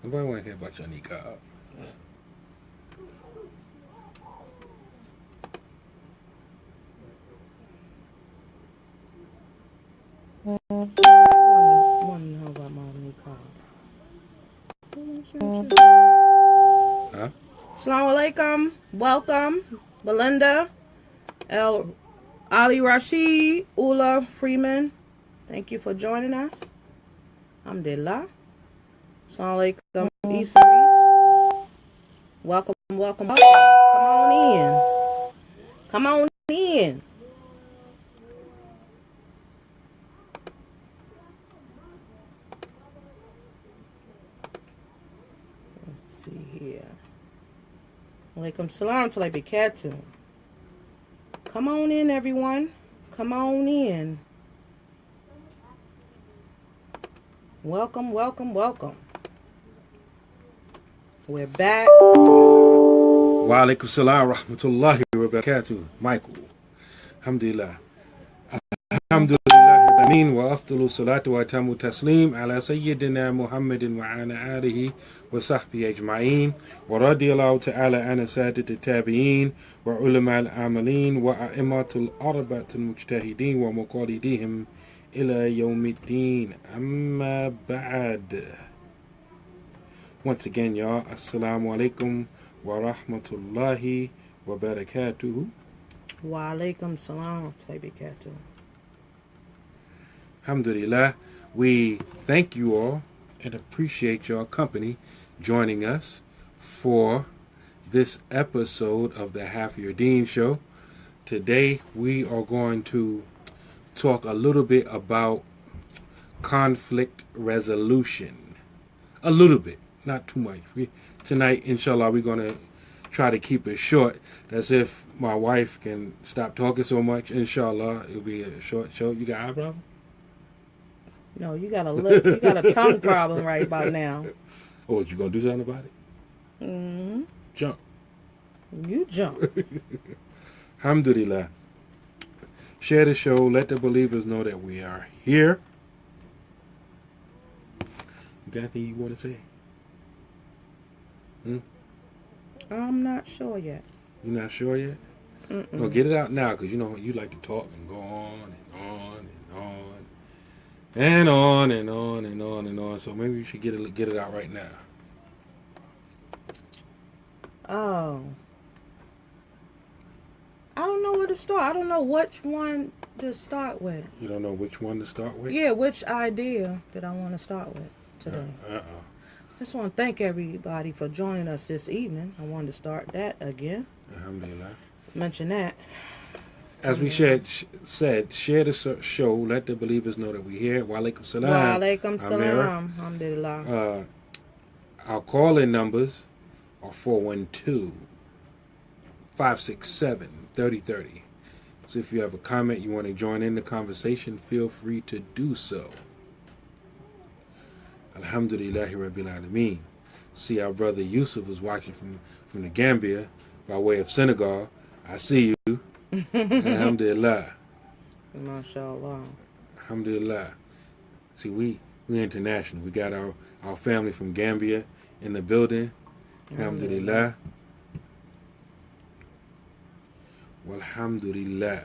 Nobody want to hear about your niqab. Want to know about my niqab? Huh? Assalamu alaikum. Welcome, Belinda, Ali Rashid, Ula Freeman. Thank you for joining us. Alhamdulillah. Assalamu alaikum, Issa. Welcome, welcome, welcome. Come on in. Come on in. Let's see here. Alaikum salam to like Katu. Come on in, everyone. Come on in. Welcome, welcome, welcome. We're back. Wa alaikum salam rahmatullahi wa barakatuh. Michael. Alhamdulillah. Alhamdulillah. Ameen wa afdalu salatu wa tamu taslim ala sayyidina Muhammadin wa ala alihi wa sahbihi ajma'een wa radiyallahu ta'ala ana sadat al-tabi'een wa ulama al-amalin wa a'immatul arba'atul mujtahideen wa muqalidihim ila yawmiddin. Amma ba'd. Once again, y'all, assalamu alaikum wa rahmatullahi wa barakatuhu. Wa alaikum salam wa barakatuh. Alhamdulillah, we thank you all and appreciate your company joining us for this episode of the Half Your Deen Show. Today, we are going to talk a little bit about conflict resolution. A little bit, not too much. Tonight, inshallah, we're going to try to keep it short. That's if my wife can stop talking so much. Inshallah, it'll be a short show. You got eye problem? No, you got a tongue problem right about now. Oh, you gonna do something about it? Mm-hmm. Jump. You jump. Alhamdulillah. Share the show. Let the believers know that we are here. You got anything you want to say? I'm not sure yet. You're not sure yet? Mm-mm. No, get it out now, because you know you like to talk and go on and on and on. And on and on and on and on. So maybe you should get it out right now. Oh. I don't know where to start. I don't know which one to start with. You don't know which one to start with? Yeah, which idea did I want to start with today? I just want to thank everybody for joining us this evening. I wanted to start that again. Alhamdulillah. Mention that. As we said, share the show. Let the believers know that we're here. Wa alaikum salam. Wa alaikum salam. Alhamdulillah. Our call-in numbers are 412-567-3030. So if you have a comment, you want to join in the conversation, feel free to do so. Alhamdulillahi Rabbil Alameen. See, our brother Yusuf was watching from the Gambia by way of Senegal. I see you. Alhamdulillah. MashaAllah. Alhamdulillah. See, we international. We got our family from Gambia in the building. Alhamdulillah. Walhamdulillah.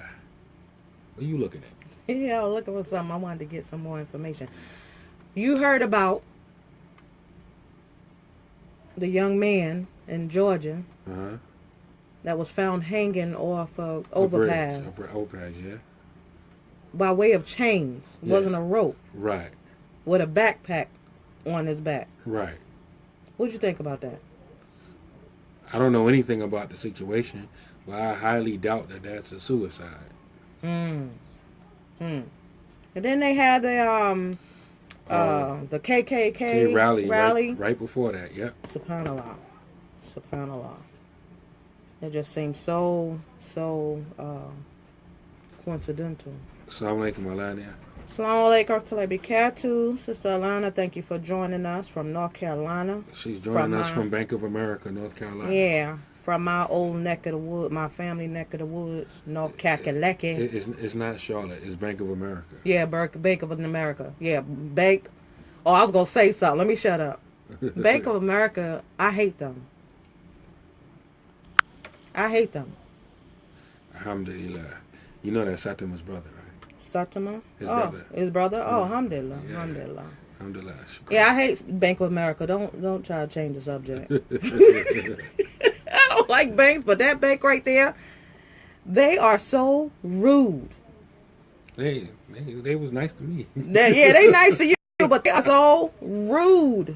What are you looking at? Yeah, I was looking for something. I wanted to get some more information. You heard about the young man in Georgia that was found hanging off of overpass. Overpass, yeah. By way of chains. It wasn't a rope. Right. With a backpack on his back. Right. What'd you think about that? I don't know anything about the situation, but I highly doubt that that's a suicide. Hmm. And then they had the KKK rally. Right before that, yep. Subhanallah. It just seems so coincidental. Assalamu alaikum, Alania. Assalamu alaikum warahmatullahi wabarakatuh. Sister Alana, thank you for joining us from North Carolina. She's joining us from Bank of America, North Carolina. Yeah, from my old neck of the wood, my family neck of the woods, North Kakalaki. It's not Charlotte, it's Bank of America. Yeah, Bank of America. Yeah, Bank. Oh, I was going to say something. Let me shut up. Bank of America, I hate them. Alhamdulillah. You know that's Satima's brother, right? Satima? His brother. His brother? Oh, Yeah. alhamdulillah. Yeah. Alhamdulillah. Alhamdulillah. Yeah, I hate Bank of America. Don't try to change the subject. I don't like banks, but that bank right there, they are so rude. They was nice to me. They nice to you, but they are so rude.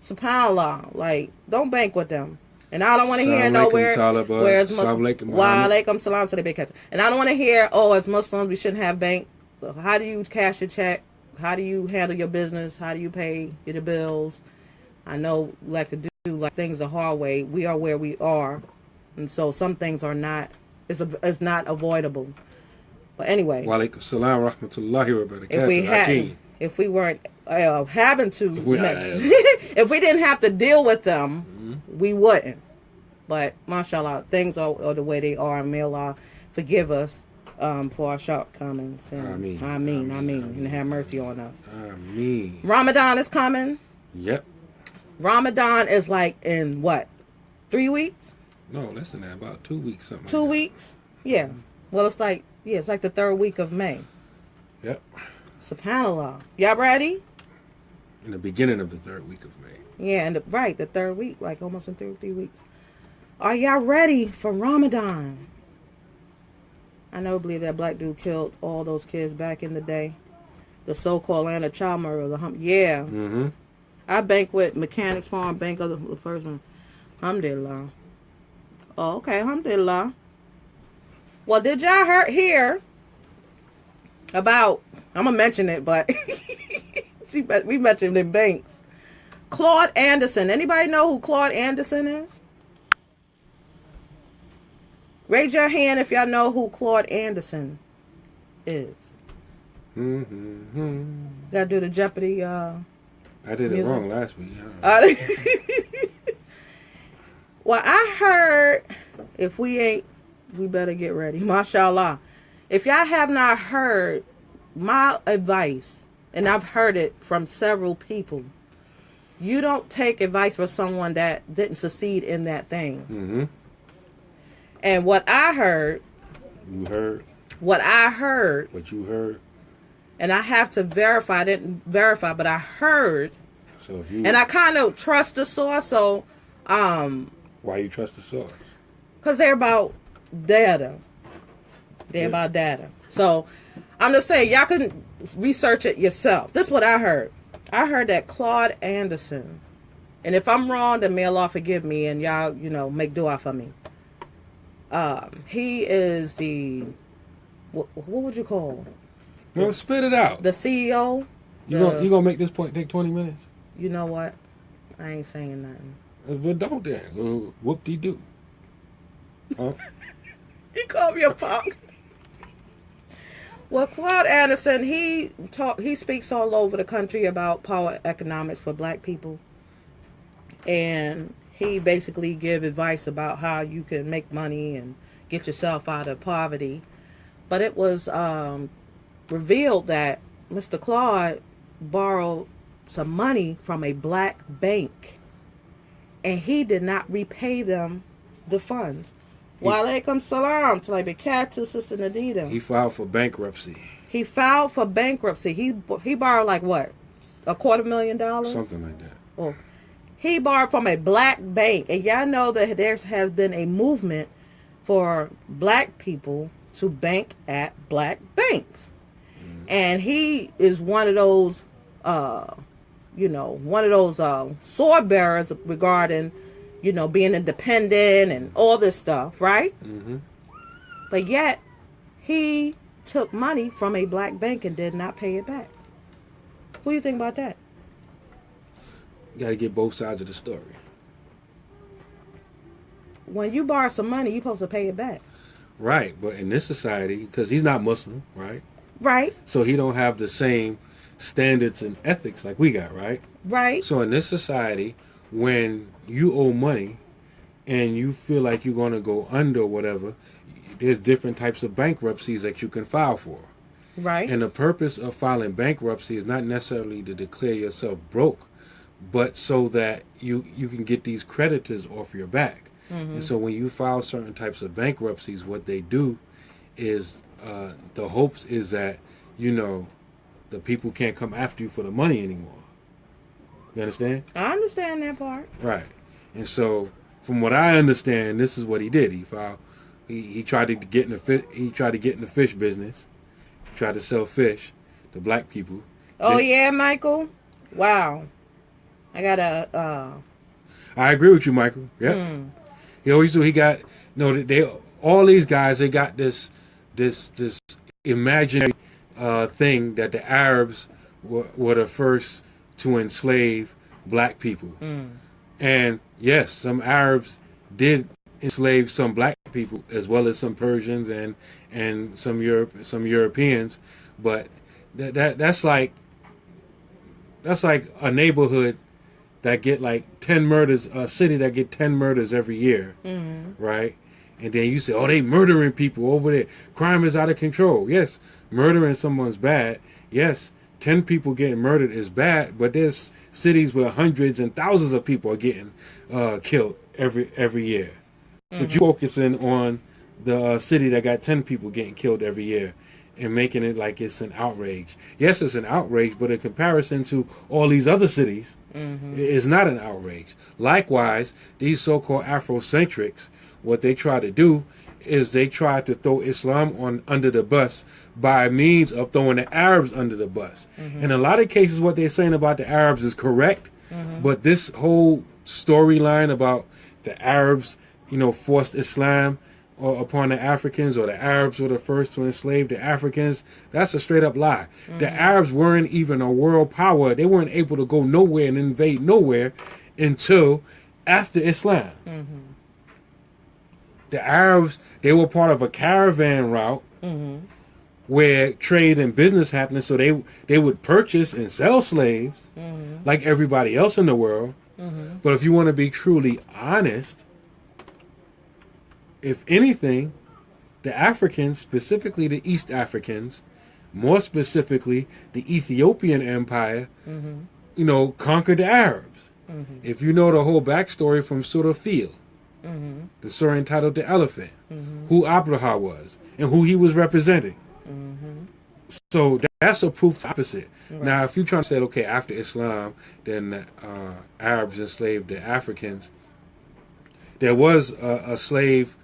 SubhanAllah. Like, don't bank with them. And I don't want to hear nowhere where it's Muslim. Wa alaikum salam to the big cat. And I don't want to hear, as Muslims, we shouldn't have bank. So how do you cash your check? How do you handle your business? How do you pay your bills? I know we like to do things the hard way. We are where we are. And so some things are not, it's not avoidable. But anyway. Wa alaikum salam wa rahmatullahi wa barakatuh. If we weren't having to, if we didn't have to deal with them, we wouldn't. But mashallah, things are the way they are. And may Allah forgive us for our shortcomings. And Ameen. And have mercy on us. Ameen. Ramadan is coming. Yep. Ramadan is like in what? 3 weeks? No, less than that. About 2 weeks, something. 2 weeks? Yeah. Well, it's like the third week of May. Yep. SubhanAllah. Y'all ready? In the beginning of the third week of May. Yeah, and the third week, like almost in 3 weeks. Are y'all ready for Ramadan? I know, believe that black dude killed all those kids back in the day. The so-called Atlanta child murder. Yeah. Mm-hmm. I bank with Mechanics Farm Bank of the first one. Alhamdulillah. Oh, okay. Alhamdulillah. Well, did y'all hear about, I'm going to mention it, but we mentioned in banks. Claude Anderson. Anybody know who Claude Anderson is? Raise your hand if y'all know who Claude Anderson is. Gotta do the Jeopardy. I did it wrong last week. Well, I heard if we ain't, we better get ready. Mashallah. If y'all have not heard my advice, and I've heard it from several people, you don't take advice from someone that didn't succeed in that thing. Mm-hmm. And what I heard. You heard? What I heard. What you heard? And I have to verify. I didn't verify, but I heard. So if you. And I kind of trust the source, so. Why you trust the source? Because they're about data. They're about data. So, I'm just saying, y'all can research it yourself. This is what I heard. I heard that Claude Anderson, and if I'm wrong, then may Allah forgive me, and y'all, make dua for me. He is the, what would you call? Well, spit it out. The CEO. You gonna make this point take 20 minutes? You know what? I ain't saying nothing. But don't then. Whoop-de-doo. Huh? He called me a punk. Well, Claude Anderson, he speaks all over the country about power economics for black people. And he basically give advice about how you can make money and get yourself out of poverty. But it was revealed that Mr. Claude borrowed some money from a black bank. And he did not repay them the funds. Wa alaikum salam to like to Sister Nadita. He filed for bankruptcy. He borrowed like what? $250,000? Something like that. Oh. He borrowed from a black bank. And y'all know that there has been a movement for black people to bank at black banks. And he is one of those one of those sword bearers regarding, being independent and all this stuff, right? Mm-hmm. But yet, he took money from a black bank and did not pay it back. What do you think about that? You got to get both sides of the story. When you borrow some money, you're supposed to pay it back. Right, but in this society, because he's not Muslim, right? Right. So he don't have the same standards and ethics like we got, right? Right. So in this society, when you owe money and you feel like you're going to go under or whatever, there's different types of bankruptcies that you can file for. Right. And the purpose of filing bankruptcy is not necessarily to declare yourself broke, but so that you can get these creditors off your back. Mm-hmm. And so when you file certain types of bankruptcies, what they do is the hopes is that, the people can't come after you for the money anymore. You understand? I understand that part. Right. And so from what I understand, this is what he did. He tried to get in the fish business. He tried to sell fish to black people. Oh, yeah, Michael? Wow. I gotta I agree with you, Michael. Yep. He always do. He got all these guys. They got this imaginary thing that the Arabs were the first to enslave black people. And yes, some Arabs did enslave some black people as well as some Persians and some Europeans. But that's like a neighborhood that get like 10 murders, a city that get 10 murders every year, right? And then you say, oh, they murdering people over there. Crime is out of control. Yes, murdering someone's bad. Yes, 10 people getting murdered is bad, but there's cities where hundreds and thousands of people are getting killed every year. But you focusing on the city that got 10 people getting killed every year and making it like it's an outrage. Yes, it's an outrage, but in comparison to all these other cities, it's not an outrage. Likewise, these so-called Afrocentrics, what they try to do is they try to throw Islam under the bus by means of throwing the Arabs under the bus. In a lot of cases, what they're saying about the Arabs is correct, but this whole storyline about the Arabs, forced Islam upon the Africans, or the Arabs were the first to enslave the Africans, that's a straight up lie. The Arabs weren't even a world power. They weren't able to go nowhere and invade nowhere until after Islam. The Arabs, they were part of a caravan route where trade and business happened, so they would purchase and sell slaves like everybody else in the world. But if you want to be truly honest, if anything, the Africans, specifically the East Africans, more specifically the Ethiopian Empire, conquered the Arabs. If you know the whole backstory from Surah Fil, the surah entitled The Elephant, who Abraha was and who he was representing. So that's a proof to opposite. Right. Now, if you're trying to say, okay, after Islam, then the Arabs enslaved the Africans, there was a slave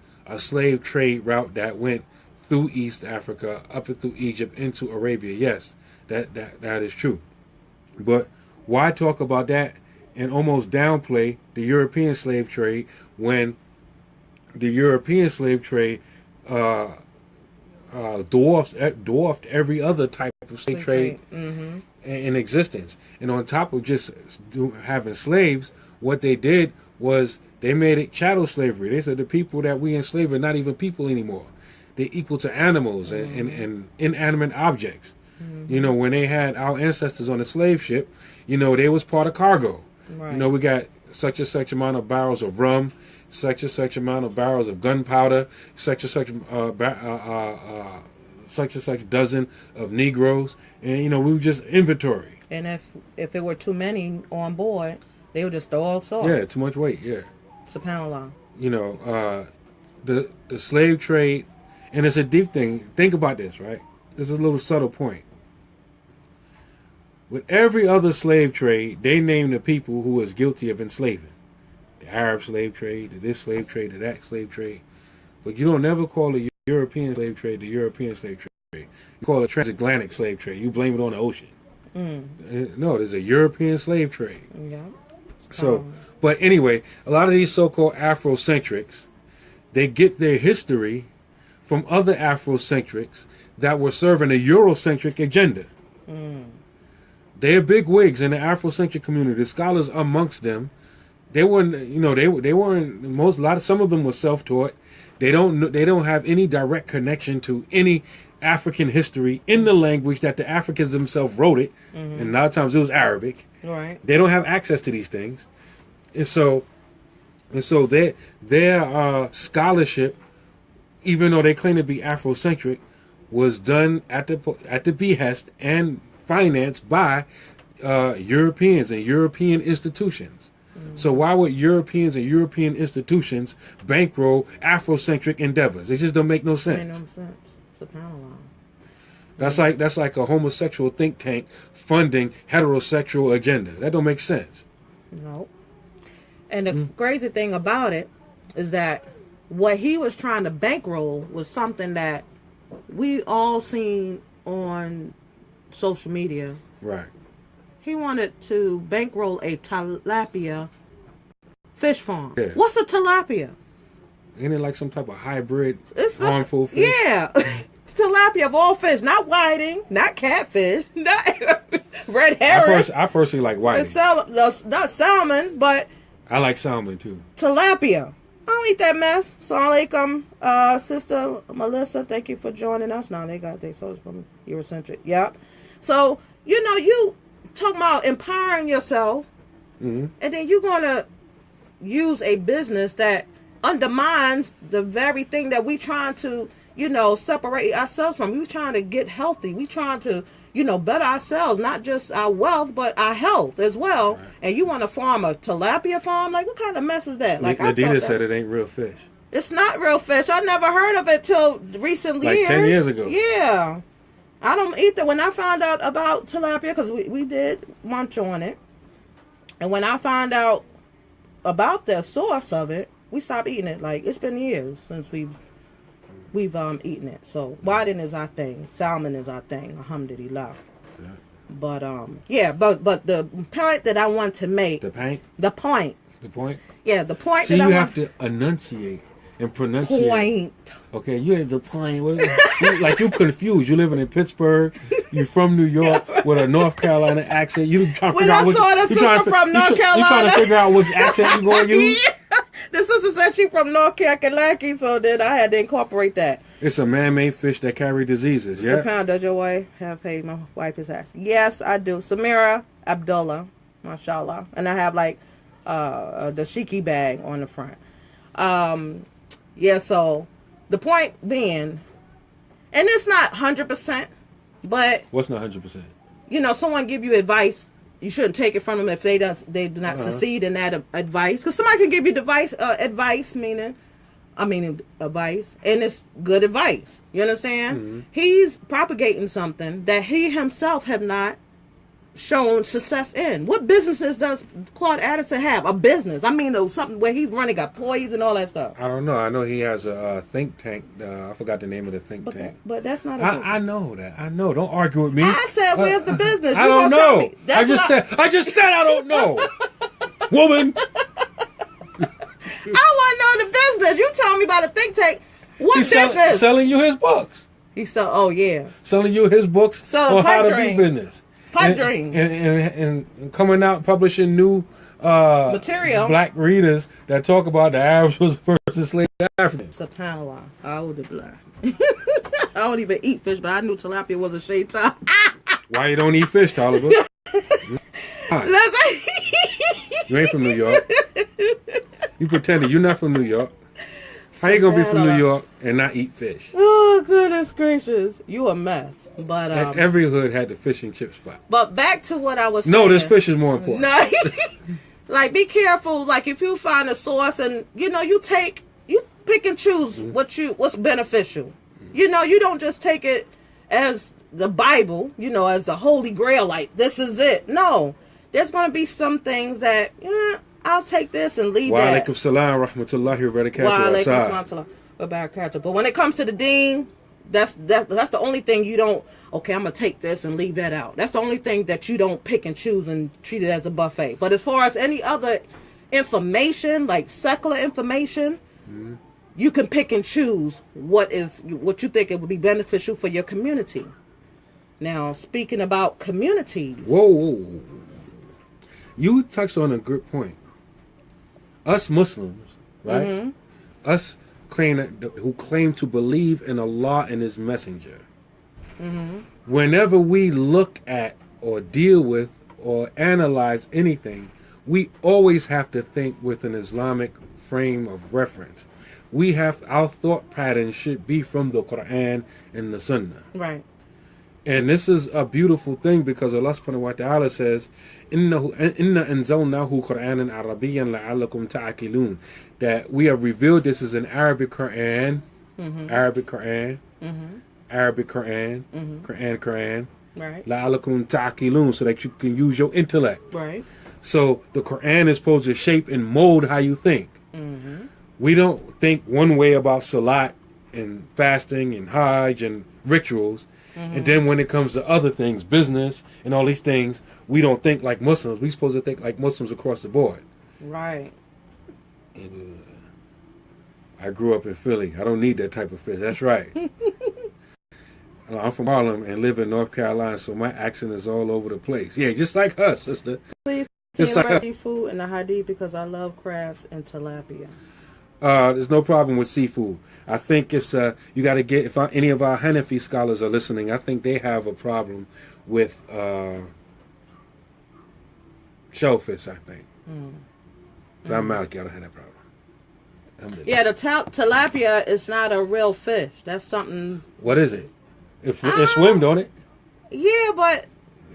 trade route that went through East Africa, up and through Egypt, into Arabia. Yes, that is true. But why talk about that and almost downplay the European slave trade when the European slave trade dwarfed every other type of slave trade in existence? And on top of just having slaves, what they did was they made it chattel slavery. They said the people that we enslave are not even people anymore. They're equal to animals and inanimate objects. When they had our ancestors on a slave ship, they was part of cargo. Right. We got such and such amount of barrels of rum, such and such amount of barrels of gunpowder, such and such dozen of Negroes, and we were just inventory. And if there were too many on board, they would just throw off off. Yeah, too much weight. Yeah. SubhanAllah. The slave trade, and it's a deep thing. Think about this, right? This is a little subtle point. With every other slave trade, they name the people who was guilty of enslaving. The Arab slave trade, this slave trade, that slave trade. But you don't never call the European slave trade the European slave trade. You call it transatlantic slave trade. You blame it on the ocean. No, there's a European slave trade. Yeah. So, but anyway, a lot of these so-called Afrocentrics, they get their history from other Afrocentrics that were serving a Eurocentric agenda. They're big wigs in the Afrocentric community. The scholars amongst them, they weren't, they weren't. Some of them were self-taught. They don't have any direct connection to any African history in the language that the Africans themselves wrote it, and a lot of times it was Arabic. Right. They don't have access to these things, and so their scholarship, even though they claim to be Afrocentric, was done at the behest and financed by Europeans and European institutions. So why would Europeans and European institutions bankroll Afrocentric endeavors? They just don't make no sense. Ain't no sense. SubhanAllah. That's like a homosexual think tank funding heterosexual agenda. That don't make sense. No. And the crazy thing about it is that what he was trying to bankroll was something that we all seen on social media. Right. He wanted to bankroll a tilapia fish farm. Yeah. What's a tilapia? Ain't it like some type of hybrid It's harmful fish? Yeah. It's tilapia of all fish, not whiting, not catfish, not red herring. I personally like whiting. Not salmon, but I like salmon too. tilapia. I don't eat that mess. Assalamu alaikum, Sister Melissa. Thank you for joining us. Now they got their souls from Eurocentric. Yep. So, you talking about empowering yourself, and then you're going to use a business that undermines the very thing that we trying to, separate ourselves from. We trying to get healthy. We trying to, better ourselves, not just our wealth, but our health as well. Right. And you want to farm a tilapia farm? Like, what kind of mess is that? Like, Nadita said it ain't real fish. It's not real fish. I never heard of it till recent years. Like 10 years ago. Yeah. I don't eat that. When I found out about tilapia, because we did munch on it, and when I found out about the source of it, we stopped eating it. Like, it's been years since we've eaten it. So whiting is our thing. Salmon is our thing. Alhamdulillah. Yeah. But but the point that I want to make. The point. Yeah, the point. See, you have to enunciate and pronunciate. Point. Okay, you had the point. Like you confused. You living in Pittsburgh. You're from New York with a North Carolina accent. You trying to figure out which. When I saw the sister from North Carolina, you trying to figure out which accent you going to use. Yeah. The sister said she from North Carolina, so then I had to incorporate that. It's a man-made fish that carry diseases. Yeah. Pound, does your wife have paid? My wife is asking. Yes, I do. Samira Abdullah, mashallah, and I have like the shiki bag on the front. Yeah. So the point being, and it's not 100%, but what's not 100%? Someone give you advice. You shouldn't take it from them if they do not succeed in that advice. Because somebody can give you advice, and it's good advice. You understand? Mm-hmm. He's propagating something that he himself have not shown success in. What businesses does Claude Addison have? A business. Something where he's running employees and all that stuff. I don't know. I know he has a think tank. I forgot the name of the think tank. But that's not. I know that. I know. Don't argue with me. I said, "Where's the business?" I don't know. I just said I don't know. Woman. I want to know the business. You tell me about a think tank. What business? Selling you his books. Selling you his books on how to be business. Pipe dream. And coming out publishing new material. Black readers that talk about the Arabs was the first enslaved Africans. SubhanAllah. I don't even eat fish, but I knew tilapia was a shaitan. Why you don't eat fish, Taliban? You ain't from New York. You pretended you're not from New York. How you gonna be from New York and not eat fish? Oh, goodness gracious. You a mess. But every hood had the fish and chip spot. But back to what I was saying. No, this fish is more important. No. Like, be careful. Like, if you find a source and, you pick and choose what's beneficial. You don't just take it as the Bible, as the Holy Grail, like, this is it. No. There's going to be some things that, I'll take this and leave that. Wa alaikum salam rahmatullahi wa barakatuh. But when it comes to the Deen, That's the only thing you don't. Okay, I'm gonna take this and leave that out. That's the only thing that you don't pick and choose and treat it as a buffet. But as far as any other information, like secular information, you can pick and choose what you think it would be beneficial for your community. Now, speaking about communities, whoa. You touched on a good point. Us Muslims, right? Us who claim to believe in Allah and His Messenger. Whenever we look at or deal with or analyze anything, we always have to think with an Islamic frame of reference. Our thought pattern should be from the Quran and the Sunnah. right? And this is a beautiful thing because Allah subhanahu wa ta'ala says, Inna anzalnahu Qur'anan Arabiyyan la'allakum ta'akilun. That we have revealed this as an Arabic Quran, Quran, Right. la'allakum ta'akilun, so that you can use your intellect. Right. So the Quran is supposed to shape and mold how you think. We don't think one way about salat and fasting and hajj and rituals. And then when it comes to other things, business and all these things, we don't think like Muslims. We're supposed to think like Muslims across the board. Right. And, I grew up in Philly. I don't need that type of fish. That's right. I'm from Harlem and live in North Carolina, so my accent is all over the place. Yeah, just like us, sister. Please Just can't like us. seafood and the hadith because I love crabs and tilapia. There's no problem with seafood. I think it's you got to get, if any of our Hanafi scholars are listening, I think they have a problem with shellfish, I think. But I'm Maliki, I don't have that problem. Yeah, the tilapia is not a real fish. That's something. What is it? It swim, don't it? Yeah, but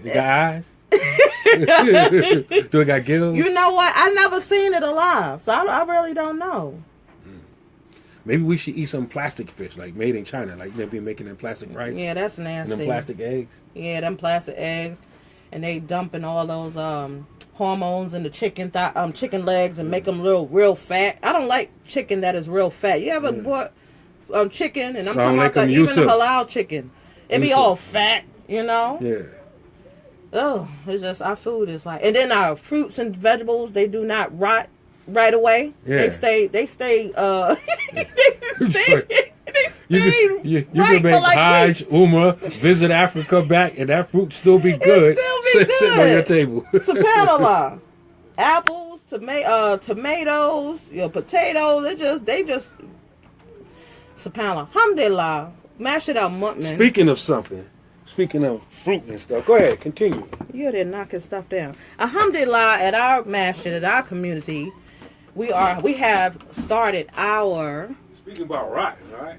It got eyes? Do it got gills? you know what? I never seen it alive, so I really don't know. Maybe we should eat some plastic fish, like made in China, like they've been making in plastic rice. Yeah, that's And nasty. them plastic eggs. Yeah, them plastic eggs, and they dumping all those hormones in the chicken legs and make them real fat. I don't like chicken that is real fat. You ever bought chicken, and I'm talking about even halal chicken. It be all fat, you know. Yeah. Oh, it's just our food is like, and then our fruits and vegetables, they do not rot right away. Yeah. They stay You right can make for like Hajj, weeks. Umrah, visit Africa back, and that fruit still be good. still be Sitting on your good. table. Subhanallah. Apples, tomatoes, potatoes, they just subhanallah. Alhamdulillah. Mash it out, man. Speaking of fruit and stuff, go ahead, continue. You're there knocking stuff down. Alhamdulillah, at our masjid, at our community, we have started our. Speaking about rotten, all right?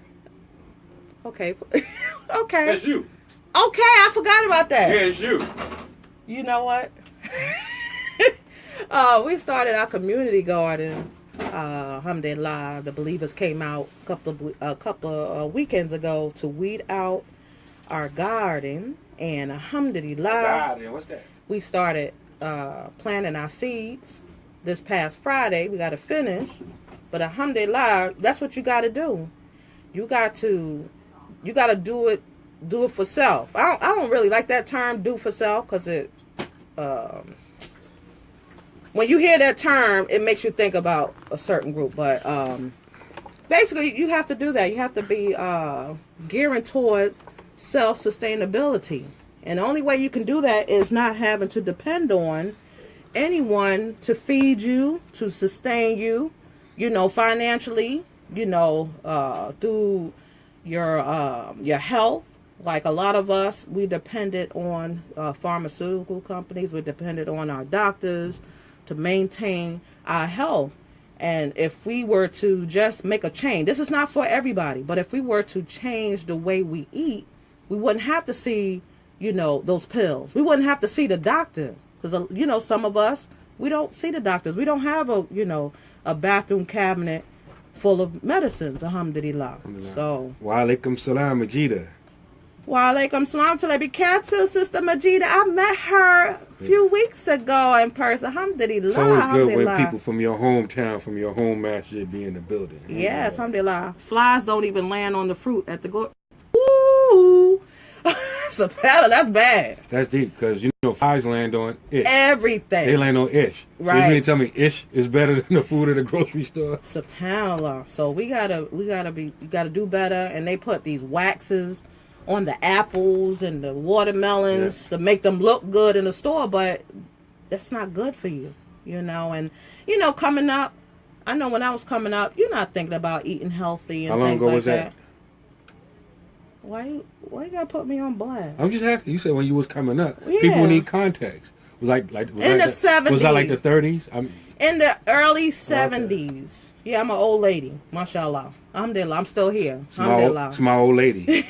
Okay. Okay. That's you. Okay, I forgot about that. Yeah, it's you. You know what? We started our community garden. Alhamdulillah, the believers came out a couple of weekends ago to weed out our garden, and alhamdulillah, God, what's that? we started planting our seeds this past Friday. We got to finish, but alhamdulillah, that's what you got to do. You got to do it for self. I don't really like that term, do for self, because it when you hear that term, it makes you think about a certain group. But basically, you have to do that. You have to be gearing towards self-sustainability. And the only way you can do that is not having to depend on anyone to feed you, to sustain you, financially, through your health. Like a lot of us, we depended on pharmaceutical companies. We depended on our doctors to maintain our health. And if we were to just make a change, this is not for everybody, but if we were to change the way we eat, we wouldn't have to see, those pills. We wouldn't have to see the doctor. Because, some of us, we don't see the doctors. We don't have a bathroom cabinet full of medicines, alhamdulillah. So, Wa alaikum salam, Majida. wa alaikum salam to Katu, Sister Majida. I met her a few weeks ago in person. Alhamdulillah. It's always good when alhamdulillah. people from your hometown, from your home masjid be in the building. Yes, alhamdulillah. Flies don't even land on the fruit at the go. Ooh, Sapella, that's bad. That's deep because you know flies land on ish. Everything. They land on ish. Right. So you mean to tell me ish is better than the food at the grocery store? SubhanAllah. So we gotta do better. And they put these waxes on the apples and the watermelons to make them look good in the store, but that's not good for you, you know. And you know, coming up, I know when I was coming up, you're not thinking about eating healthy and How long things ago like was that? Why you gotta put me on blast? I'm just asking. You said when you was coming up, Yeah. people need context. Was In the 70s. Was that like the 30s? In the early 70s. Yeah, I'm an old lady. MashaAllah. Alhamdulillah. I'm still here. Alhamdulillah. It's my old lady.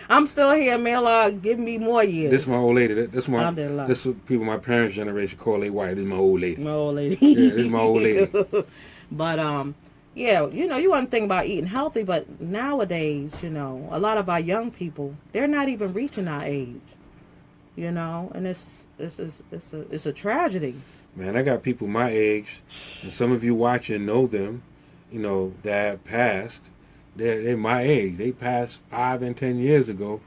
I'm still here. May Allah give me more years. This is my old lady. This Alhamdulillah. is what people my parents' generation call they white. This is my old lady. My old lady. Yeah, this is my old lady. But yeah, you know, you wasn't thinking about eating healthy, but nowadays, you know, a lot of our young people, they're not even reaching our age. You know, and it's a tragedy. Man, I got people my age, and some of you watching know them, you know, that have passed. They're my age. They passed 5 and 10 years ago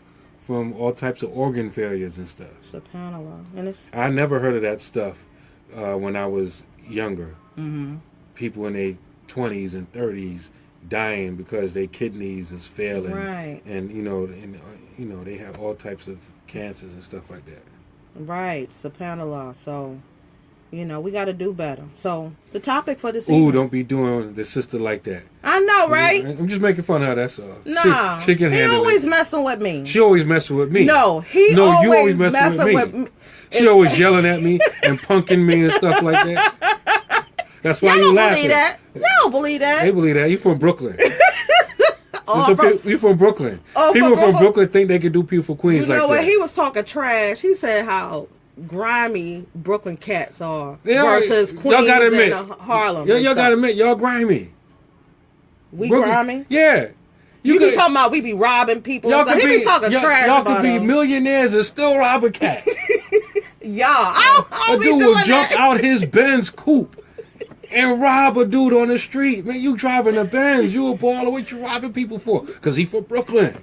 from all types of organ failures and stuff. SubhanAllah. And I never heard of that stuff when I was younger. Mm-hmm. People in their 20s and 30s dying because their kidneys is failing, right? And you know they have all types of cancers and stuff like that. Right, SubhanAllah. So, you know, we got to do better. So, the topic for this evening. Ooh, don't be doing the sister like that. I know, right? I'm just making fun of her, that's all. Nah, she can handle it. He always messing with me. She always messing with me. No, you always messing with me. She always yelling at me and punking me and stuff like that. That's why you laughing. Believe that. Y'all don't believe that. They believe that. You from Brooklyn. Oh, you from Brooklyn. Oh, people from Brooklyn think they can do people from Queens like that. You know what? He was talking trash. He said how grimy Brooklyn cats are versus Queens y'all gotta admit, and Harlem. Y'all gotta admit, y'all grimy. We Brooklyn, grimy? Yeah. You be talking about we be robbing people. Y'all He be talking trash y'all about could be them. millionaires and still rob a cat. A dude will jump out his Benz coupe and rob a dude on the street. Man, you driving a Benz. You a baller. What you robbing people for? Because he from Brooklyn.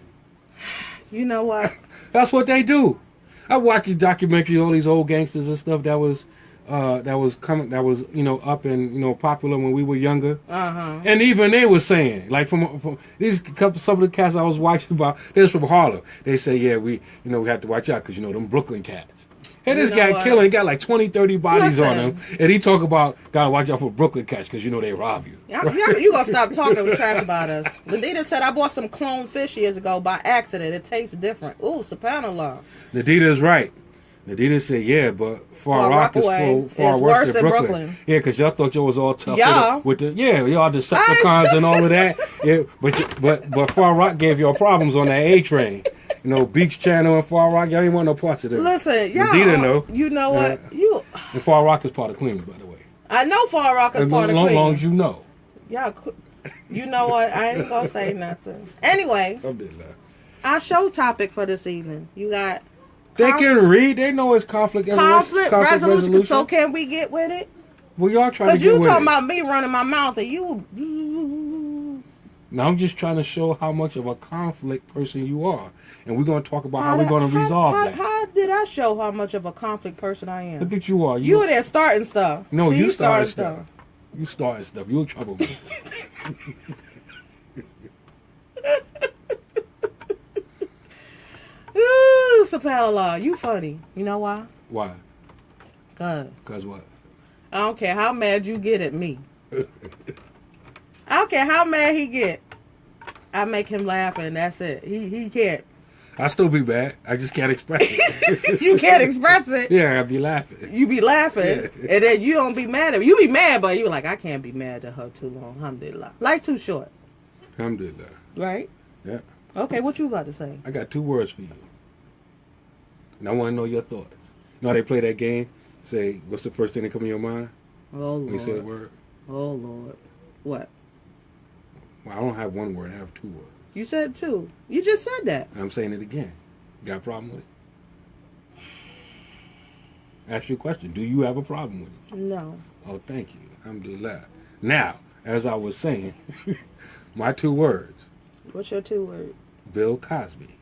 You know what? That's what they do. I watched a documentary, all these old gangsters and stuff that was up and popular when we were younger. And even they were saying, like from these some of the cats I was watching about, they're from Harlem. They say, yeah, we have to watch out because them Brooklyn cats. And this guy killing, he got like 20, 30 bodies on him. And he talk about, gotta watch out for Brooklyn cats because they rob you. You gonna stop talking trash about us. Nadita said, I bought some clone fish years ago by accident. It tastes different. Ooh, SubhanAllah. Nadita is right. Nadita said, yeah, but Far Rockaway is far worse than Brooklyn. Yeah, because y'all thought y'all was all tough with y'all Decepticons and all of that. Yeah, but Far Rock gave y'all problems on that A train. Beach Channel and Far Rock, y'all ain't want no parts of this. Listen, y'all. Nadita know. You know what? And Far Rock is part of Queens, by the way. I know Far Rock is part of Queens. As long as you know. Y'all, you know what? I ain't gonna say nothing. Anyway, our show topic for this evening. You got. They can read. They know it's conflict resolution. So can we get with it? Well, y'all trying to get with it. Because you talking about me running my mouth and you. Now I'm just trying to show how much of a conflict person you are. And we're going to talk about how we're going to resolve that. How did I show how much of a conflict person I am? Look at you are. You were there starting stuff. No, you starting stuff. You starting stuff. You in trouble. Ooh, SubhanAllah. You funny. You know why? Why? Because what? I don't care how mad you get at me. I don't care how mad he get. I make him laugh and that's it. He can't. I still be mad. I just can't express it. You can't express it? Yeah, I be laughing. You be laughing. Yeah. And then you don't be mad at me. You be mad, but you like, I can't be mad at her too long. Alhamdulillah. Life too short. Alhamdulillah. Right? Yeah. Okay, what you about to say? I got 2 words for you. And I want to know your thoughts. You know how they play that game? Say, what's the first thing that come in your mind? Oh, Lord. When you say the word? Oh, Lord. What? Well, I don't have 1 word. I have 2 words. You said 2. You just said that. And I'm saying it again. You got a problem with it? Ask you a question. Do you have a problem with it? No. Oh, thank you. Alhamdulillah. Now, as I was saying, my 2 words. What's your 2 words? Bill Cosby.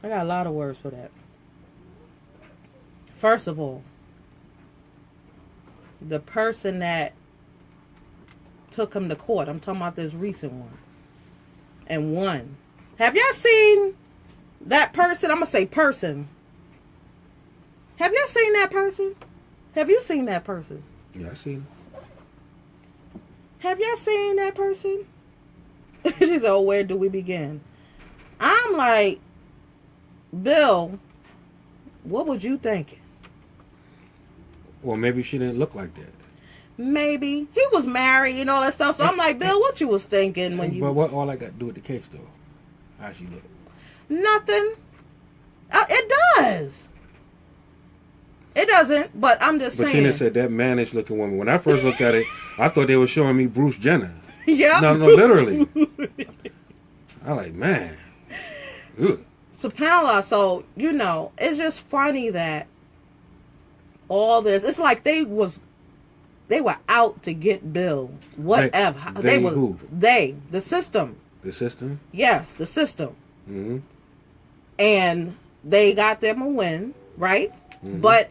I got a lot of words for that. First of all, the person that took him to court, I'm talking about this recent one, and won. Have y'all seen that person? I'm going to say person. Have y'all seen that person? Have you seen that person? Yeah, I seen him. Have y'all seen that person? She said, oh, where do we begin? I'm like, Bill, what was you thinking? Well, maybe she didn't look like that. Maybe. He was married and all that stuff. So I'm like, Bill, what you was thinking when you... But what all I got to do with the case, though? How she look? Nothing. It does. It doesn't, but I'm just saying. But Tina said that mannish looking woman. When I first looked at it, I thought they were showing me Bruce Jenner. Yeah. No, literally. I'm like, man. Ugh. SubhanAllah. So, you know, it's just funny that all this, it's like they were out to get Bill. Whatever. They who? The system. The system? Yes, the system. Mm-hmm. And they got them a win, right? Mm-hmm. But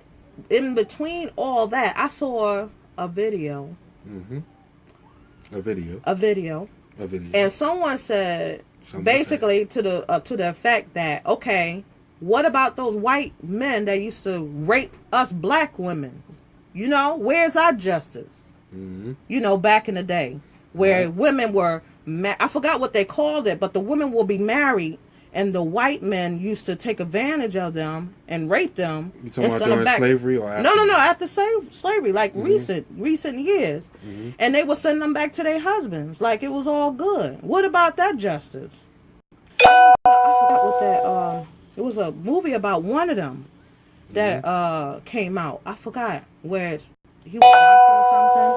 in between all that, I saw a video. Mm-hmm. A video. And someone said, basically to the effect that, okay, what about those white men that used to rape us black women? You know, where's our justice? Mm-hmm. You know, back in the day, where women were, I forgot what they called it, but the women will be married, and the white men used to take advantage of them and rape them. You talking about during slavery or after? No, after slavery, like recent years. Mm-hmm. And they would send them back to their husbands, like it was all good. What about that justice? I forgot what that, it was a movie about one of them that came out. I forgot where he was a doctor or something,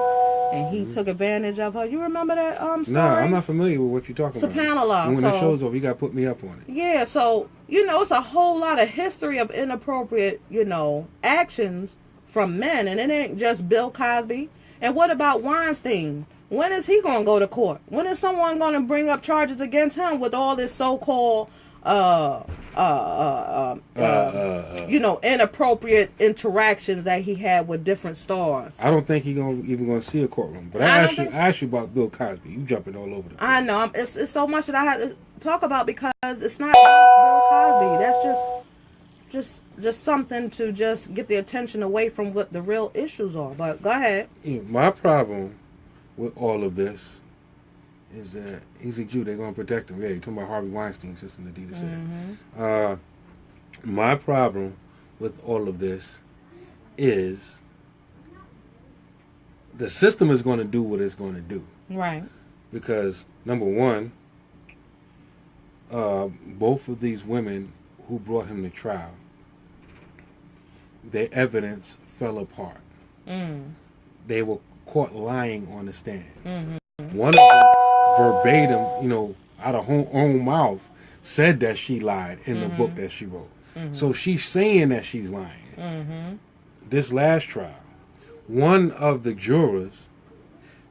and he took advantage of her. You remember that story? No, I'm not familiar with what you're talking about. SubhanAllah. And when the show's over, you got to put me up on it. Yeah, so, you know, it's a whole lot of history of inappropriate, you know, actions from men, and it ain't just Bill Cosby. And what about Weinstein? When is he going to go to court? When is someone going to bring up charges against him with all this so-called you know, inappropriate interactions that he had with different stars? I don't think he's even going to see a courtroom. But I asked you about Bill Cosby. You jumping all over the place. I know. It's so much that I have to talk about because it's not about Bill Cosby. That's just something to just get the attention away from what the real issues are. But go ahead. Yeah, my problem with all of this is that he's a Jew. They're going to protect him. Yeah, you're talking about Harvey Weinstein, Sister Nadita said. My problem with all of this is the system is going to do what it's going to do. Right. Because, number one, both of these women who brought him to trial, their evidence fell apart. They were caught lying on the stand. One of them verbatim, you know, out of her own mouth, said that she lied in the book that she wrote. So she's saying that she's lying. This last trial, one of the jurors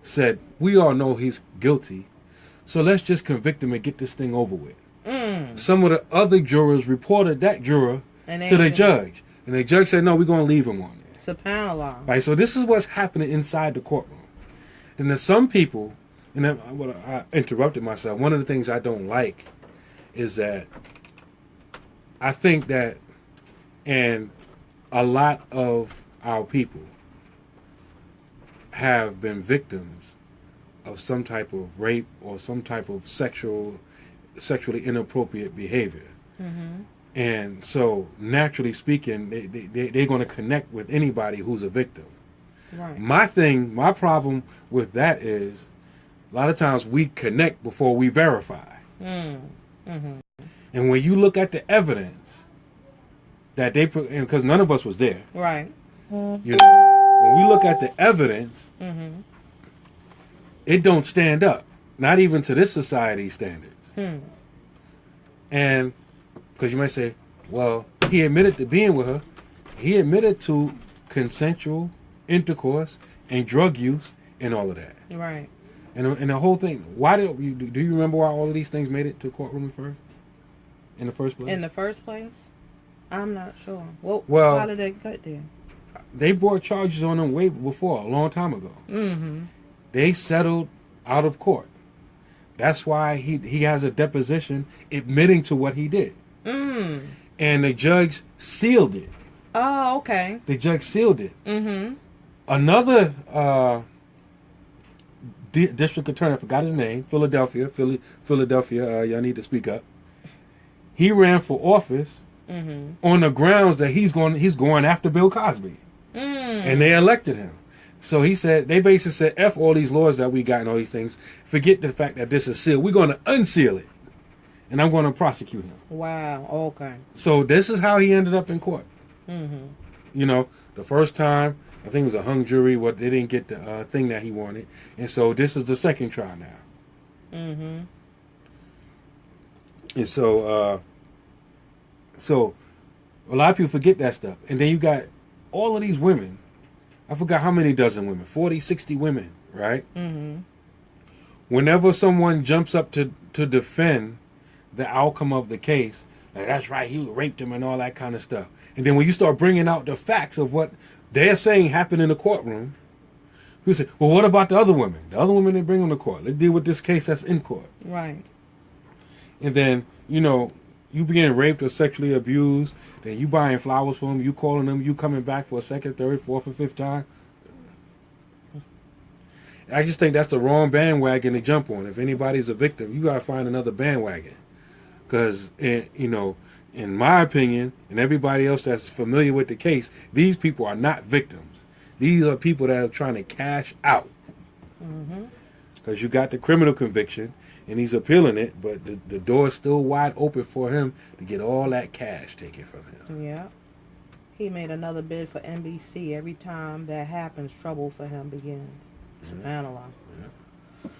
said, we all know he's guilty, so let's just convict him and get this thing over with. Some of the other jurors reported that juror to the judge. And the judge said, no, we're going to leave him on there. SubhanAllah. Right, so this is what's happening inside the courtroom. And there's some people, and I interrupted myself, one of the things I don't like is that I think that, and a lot of our people have been victims of some type of rape or some type of sexually inappropriate behavior. And so, naturally speaking, they're going to connect with anybody who's a victim. Right. My problem with that is, a lot of times we connect before we verify. And when you look at the evidence that they put, because none of us was there. Right. You know, when we look at the evidence, it don't stand up. Not even to this society's standards. And because you might say, well, he admitted to being with her. He admitted to consensual intercourse and drug use and all of that. Right. And the whole thing. Why do you remember why all of these things made it to a courtroom first? in the first place? In the first place? I'm not sure. Well, how did they get there? They brought charges on him way before, a long time ago. Mm-hmm. They settled out of court. That's why he has a deposition admitting to what he did. Mm. And the judge sealed it. Oh, okay. The judge sealed it. Mm-hmm. Another district attorney, I forgot his name, Philadelphia, y'all need to speak up. He ran for office on the grounds that he's going after Bill Cosby. And they elected him. So he said, they basically said, F all these laws that we got and all these things. Forget the fact that this is sealed. We're going to unseal it. And I'm going to prosecute him. Wow. Okay. So this is how he ended up in court. Mm-hmm. You know, the first time, I think it was a hung jury. They didn't get the thing that he wanted. And so this is the second trial now. Mm-hmm. And so a lot of people forget that stuff. And then you got all of these women. I forgot how many dozen women, 40, 60 women, right? Mm-hmm. Whenever someone jumps up to defend the outcome of the case, like, that's right, he raped him and all that kind of stuff. And then when you start bringing out the facts of what they're saying happened in the courtroom, you say, well, what about the other women? The other women they bring them to court. Let's deal with this case that's in court. Right. And then, you being raped or sexually abused, then you buying flowers for them, you calling them, you coming back for a second, third, fourth, or fifth time. I just think that's the wrong bandwagon to jump on. If anybody's a victim, you got to find another bandwagon. Because, in my opinion, and everybody else that's familiar with the case, these people are not victims. These are people that are trying to cash out. Because you got the criminal conviction, and he's appealing it, but the door is still wide open for him to get all that cash taken from him. Yeah. He made another bid for NBC. Every time that happens, trouble for him begins. SubhanAllah. Yeah.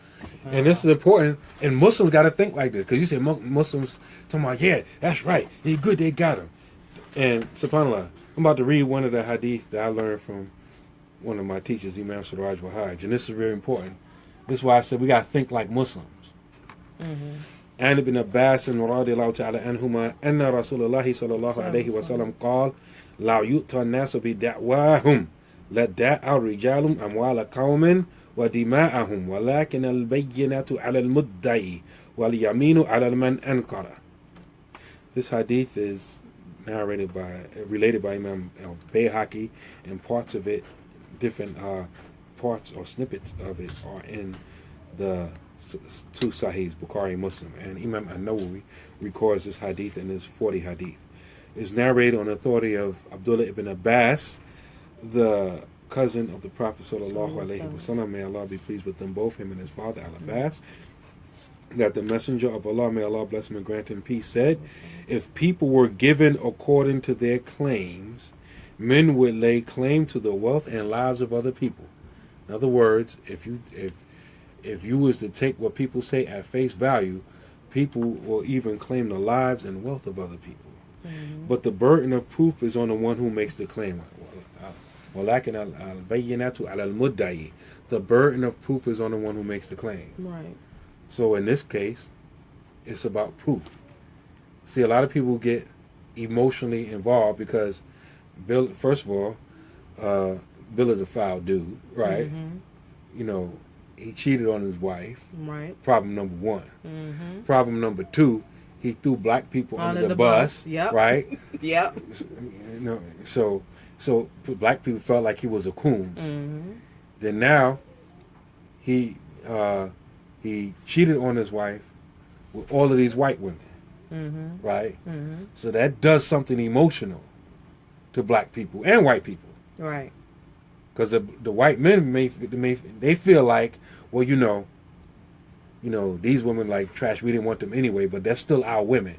And this is important. And Muslims got to think like this. Because you say Muslims talking about, yeah, that's right. They good, they got him. And SubhanAllah, I'm about to read one of the hadith that I learned from one of my teachers, Imam Siraj Wahaj. And this is very important. This is why I said we got to think like Muslims. عن ابن عباس رضي الله تعالى عنهما أن رسول الله صلى الله عليه وسلم قال لا يؤتى الناس بدعواهم لدعا الرجال أموال قوم ودماءهم ولكن البينة على المدعي واليمين على من أنكر. This hadith is related by Imam al-Bayhaqi, and parts of it, different parts or snippets of it are in the two Sahihs, Bukhari and Muslim. And Imam al-Nawawi records this hadith in his 40 hadith. It's narrated on the authority of Abdullah ibn Abbas, the cousin of the Prophet sallallahu alaihi wasallam. May Allah be pleased with them both, him and his father Al-Abbas, that the Messenger of Allah, may Allah bless him and grant him peace, said, if people were given according to their claims, men would lay claim to the wealth and lives of other people. In other words, if you was to take what people say at face value, people will even claim the lives and wealth of other people. But the burden of proof is on the one who makes the claim. The burden of proof is on the one who makes the claim. Right. So in this case, it's about proof. See, a lot of people get emotionally involved because Bill, first of all, Bill is a foul dude, right? He cheated on his wife. Right. Problem number one. Problem number two, he threw black people under the bus. Yep. Right. Yep. So black people felt like he was a coon. Then now, he cheated on his wife with all of these white women. Right. So that does something emotional to black people and white people. Right. Because the white men they feel like, well, these women like trash. We didn't want them anyway, but they're still our women.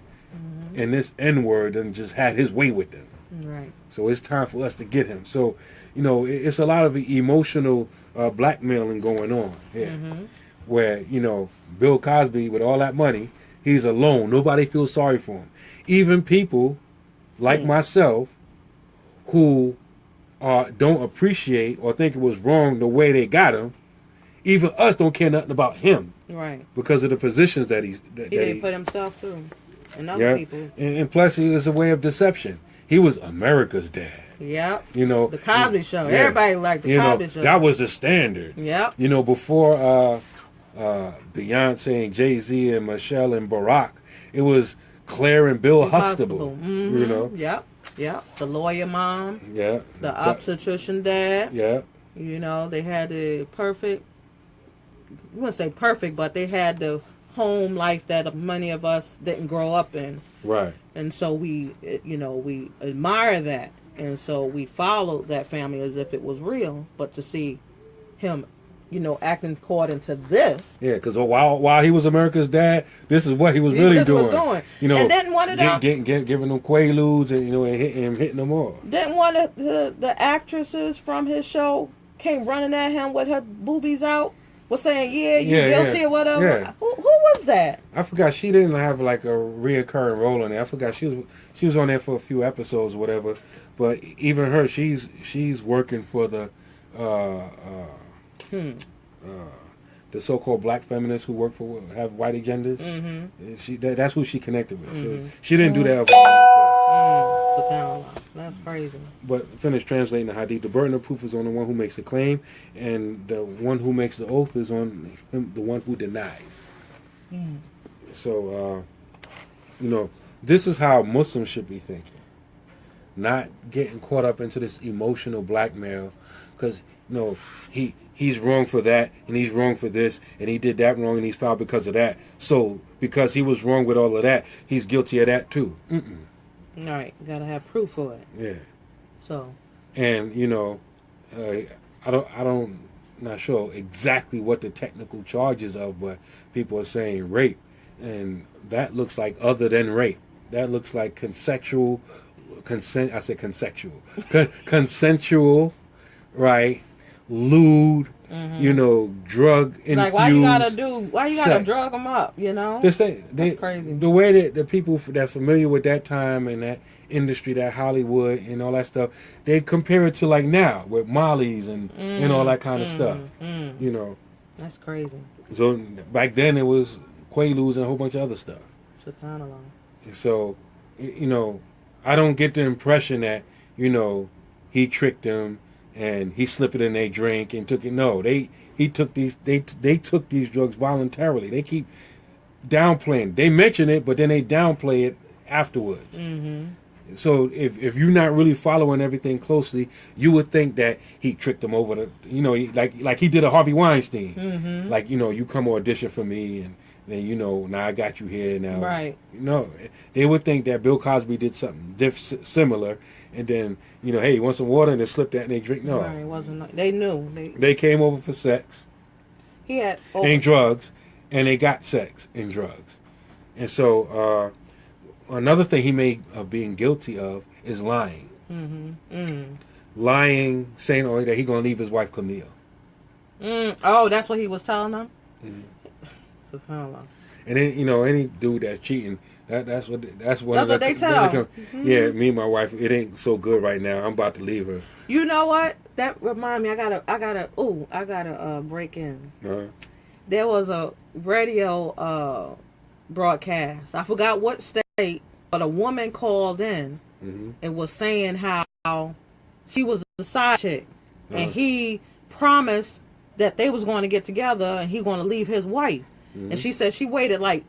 And this N-word done just had his way with them. Right. So it's time for us to get him. So, it's a lot of emotional blackmailing going on here. Where, Bill Cosby, with all that money, he's alone. Nobody feels sorry for him. Even people like myself who don't appreciate or think it was wrong the way they got him, even us don't care nothing about him. Right. Because of the positions that he didn't put himself through. and other people. And plus, it was a way of deception. He was America's dad. Yep. You know, the Cosby Show. Yeah. Everybody liked the Cosby Show. That was the standard. Yep. You know, before Beyonce and Jay-Z and Michelle and Barack, it was Claire and Bill Huxtable. Mm-hmm. You know. Yep. Yep. The lawyer mom. Yeah. The obstetrician dad. Yeah. You know, they had the perfect. I wouldn't say perfect, but they had the home life that many of us didn't grow up in. Right. And so we admire that. And so we followed that family as if it was real. But to see him, acting according to this. Yeah, because while he was America's dad, this is what he was really doing. You know, and then one of them giving them quaaludes and and hitting them all. Then one of the actresses from his show came running at him with her boobies out. Was saying, you're guilty or whatever. Yeah. Who was that? I forgot. She didn't have like a reoccurring role in it. I forgot she was on there for a few episodes or whatever. But even her, she's working for the so-called black feminists who work for have white agendas. Mm-hmm. That's who she connected with. Mm-hmm. So she didn't do that. SubhanAllah. That's crazy. But finish translating the hadith. The burden of proof is on the one who makes the claim, and the one who makes the oath is on him, the one who denies. Mm. So, this is how Muslims should be thinking. Not getting caught up into this emotional blackmail, because he's wrong for that, and he's wrong for this, and he did that wrong, and he's fouled because of that. So because he was wrong with all of that, he's guilty of that too. Mm-mm. All right, gotta have proof for it. Yeah. So. And not sure exactly what the technical charges of, but people are saying rape, and that looks like other than rape. That looks like consensual, right? Lewd, drug infused. Like why you gotta drug them up? That's crazy. The way that the people that's familiar with that time and that industry, that Hollywood and all that stuff, they compare it to like now with Molly's and all that kind of stuff. That's crazy. So back then it was Quaaludes and a whole bunch of other stuff. SubhanAllah. So I don't get the impression that he tricked them and he slipped it in their drink and took it. No, they took these drugs voluntarily. They keep downplaying. They mention it, but then they downplay it afterwards. Mm-hmm. So if you're not really following everything closely, you would think that he tricked them over the, like he did a Harvey Weinstein. Mm-hmm. Like, you come audition for me and then, now I got you here now. Right. They would think that Bill Cosby did something similar. And then, hey, you want some water? And they slipped that and they drink. No. Right, it wasn't. They knew. They came over for sex. He had. And drugs. And they got sex and drugs. And so, another thing he may of being guilty of is lying. Mm-hmm. Mm. Lying, saying that he's going to leave his wife, Camille. Oh, that's what he was telling them? Mm-hmm. SubhanAllah. And then, any dude that's cheating, that's what they tell. Mm-hmm. Yeah, me and my wife, it ain't so good right now. I'm about to leave her. You know what? That remind me. I gotta break in. Uh-huh. There was a radio broadcast. I forgot what state, but a woman called in and was saying how she was the side chick, and he promised that they was going to get together and he going to leave his wife. And she said she waited like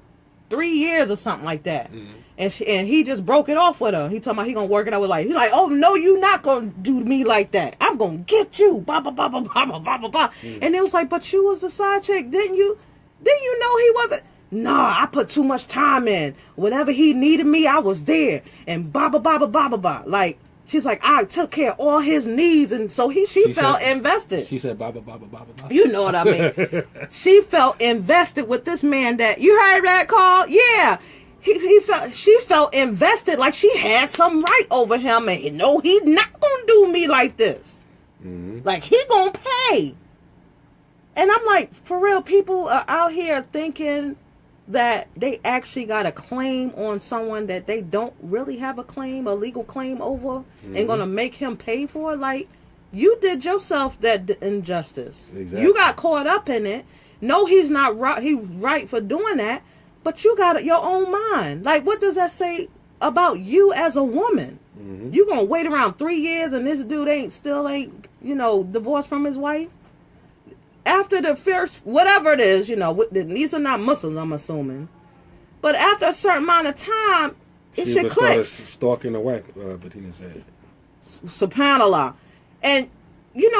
3 years or something like that. And he just broke it off with her. He talking about he gonna work it out with like, he's like, oh no, you not gonna do me like that. I'm gonna get you. Blah blah blah blah blah blah blah blah. And it was like, but you was the side chick, didn't you? Didn't you know he wasn't? Nah, I put too much time in. Whenever he needed me, I was there. And blah blah blah blah blah blah blah. Like, she's like, I took care of all his needs, and so she felt invested. She said, blah, blah, blah, blah, blah, blah. You know what I mean. She felt invested with this man that, you heard that call? Yeah. She felt invested, like she had some right over him, and he not going to do me like this. Mm-hmm. Like, he going to pay. And I'm like, for real, people are out here thinking that they actually got a claim on someone that they don't really have a legal claim over, and gonna make him pay for it. Like, you did yourself that injustice. Exactly. You got caught up in it. No, he's not right. He's right for doing that, but you got your own mind. Like, what does that say about you as a woman? Mm-hmm. You gonna wait around 3 years and this dude ain't, divorced from his wife? After the first, whatever it is, these are not Muslims, I'm assuming. But after a certain amount of time, it should click. Stalking the wife, Bettina said. SubhanAllah. And,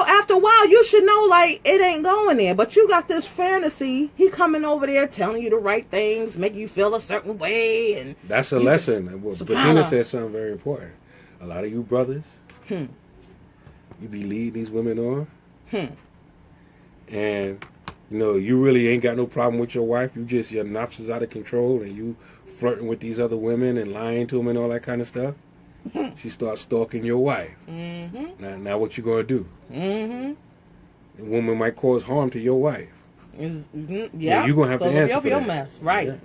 after a while, you should know, like, it ain't going there. But you got this fantasy. He coming over there telling you the right things, making you feel a certain way. And that's a lesson. Bettina said something very important. A lot of you brothers, you be leading these women on. And, you really ain't got no problem with your wife. You just, your nafs is out of control and you flirting with these other women and lying to them and all that kind of stuff. She starts stalking your wife. Now what you going to do? The woman might cause harm to your wife. Yeah, you're going to have to answer for your that. mess. Right. Yeah.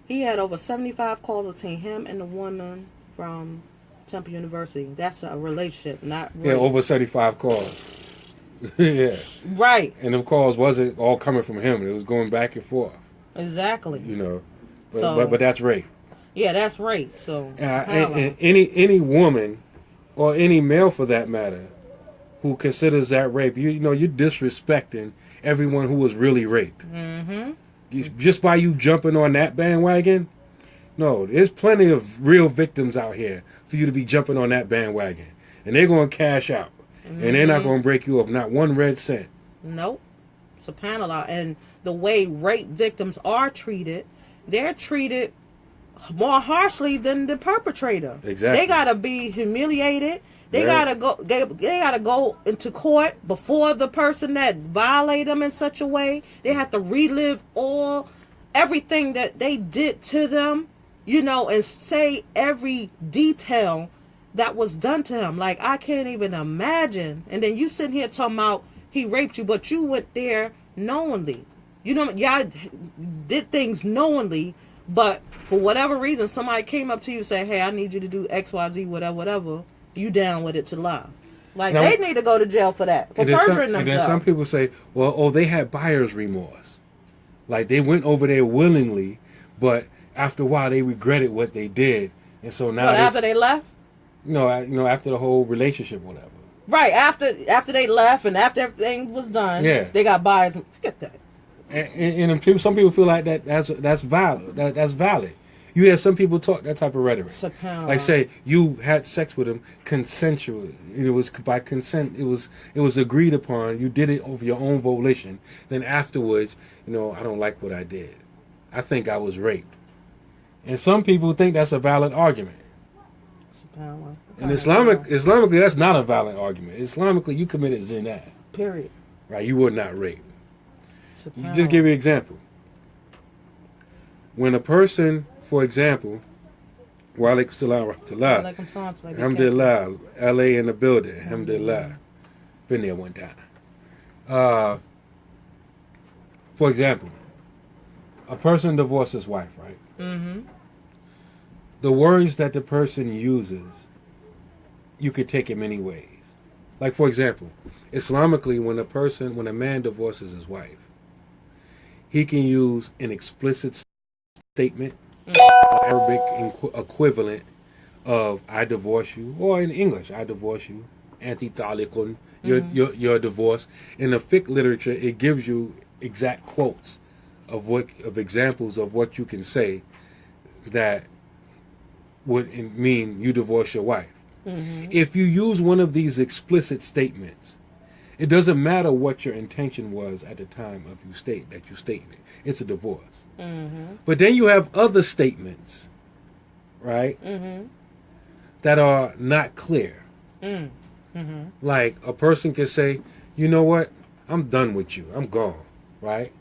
He had over 75 calls between him and the woman from Temple University. That's a relationship, not rape. Yeah, over 75 calls. Yeah. Right. And them calls wasn't all coming from him. It was going back and forth. Exactly. But that's rape. Yeah, that's rape. So and any woman or any male for that matter who considers that rape, you're disrespecting everyone who was really raped. Just by you jumping on that bandwagon. No, there's plenty of real victims out here for you to be jumping on that bandwagon, and they're going to cash out, and they're not going to break you off not one red cent. Nope. SubhanAllah. And the way rape victims are treated, they're treated more harshly than the perpetrator. Exactly. They gotta be humiliated. They gotta go. They gotta go into court before the person that violated them in such a way. They have to relive everything that they did to them, and say every detail that was done to him. Like, I can't even imagine. And then you sitting here talking about he raped you, but you went there knowingly. Y'all did things knowingly. But for whatever reason, somebody came up to you and said, hey, I need you to do X, Y, Z, whatever. You down with it to lie. Like, now, they need to go to jail for that. For perjuring themselves. And then some people say, well, they had buyer's remorse. Like, they went over there willingly, but after a while, they regretted what they did. And so now... after they left? No, after the whole relationship, whatever. Right, after they left and after everything was done, they got buyer's... Forget that. And some people feel like that's valid. That's valid. You hear some people talk that type of rhetoric. Like, say you had sex with him consensually. It was by consent. It was agreed upon. You did it of your own volition. Then afterwards, I don't like what I did. I think I was raped. And some people think that's a valid argument. And Islamically, that's not a valid argument. Islamically, you committed zina. Period. Right? You were not raped. Just give you an example. When a person, for example, wa alaikum salam wa rahmatullah, alhamdulillah, LA in the building, alhamdulillah, been there one time. For example, a person divorces his wife, right? The words that the person uses, you could take it many ways. Like, for example, Islamically, when a man divorces his wife, he can use an explicit statement, Arabic equivalent of "I divorce you," or in English, "I divorce you," "Anti talikun," you're divorced. In the fiqh literature, it gives you exact quotes of examples of what you can say that would mean you divorce your wife. If you use one of these explicit statements, it doesn't matter what your intention was at the time of you stating it. It's a divorce. But then you have other statements, right, that are not clear. Like, a person can say, you know what, I'm done with you. I'm gone, right?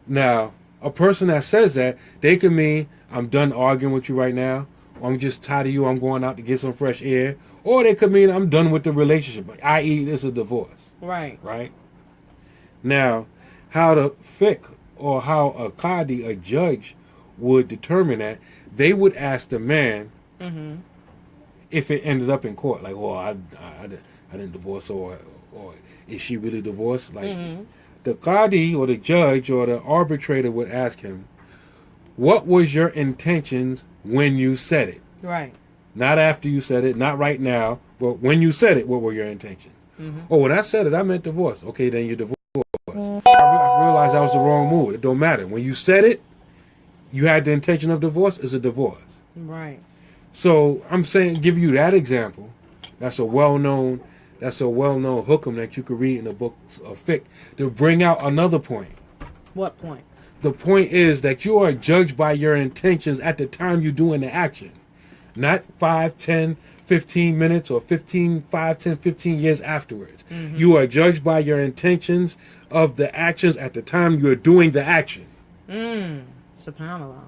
Now, a person that says that, they can mean, I'm done arguing with you right now, or I'm just tired of you, I'm going out to get some fresh air. Or they could mean, I'm done with the relationship, i.e., it's a divorce. Right. Right? Now, how the fiqh, or how a qadi, a judge, would determine that, they would ask the man if it ended up in court. Like, I didn't divorce her, or is she really divorced? Like, the qadi, or the judge, or the arbitrator would ask him, what was your intentions when you said it? Right. Not after you said it, not right now, but when you said it, what were your intentions? Mm-hmm. Oh, when I said it, I meant divorce. Okay, then you're divorced. I realized that was the wrong move. It don't matter. When you said it, you had the intention of divorce, it's a divorce. Right. So I'm saying, give you that example. That's a well-known hookum that you could read in the books of fiqh to bring out another point. What point? The point is that you are judged by your intentions at the time you're doing the action. Not 5, 10, 15 minutes or 5, 10, 15 years afterwards. Mm-hmm. You are judged by your intentions of the actions at the time you're doing the action. SubhanAllah.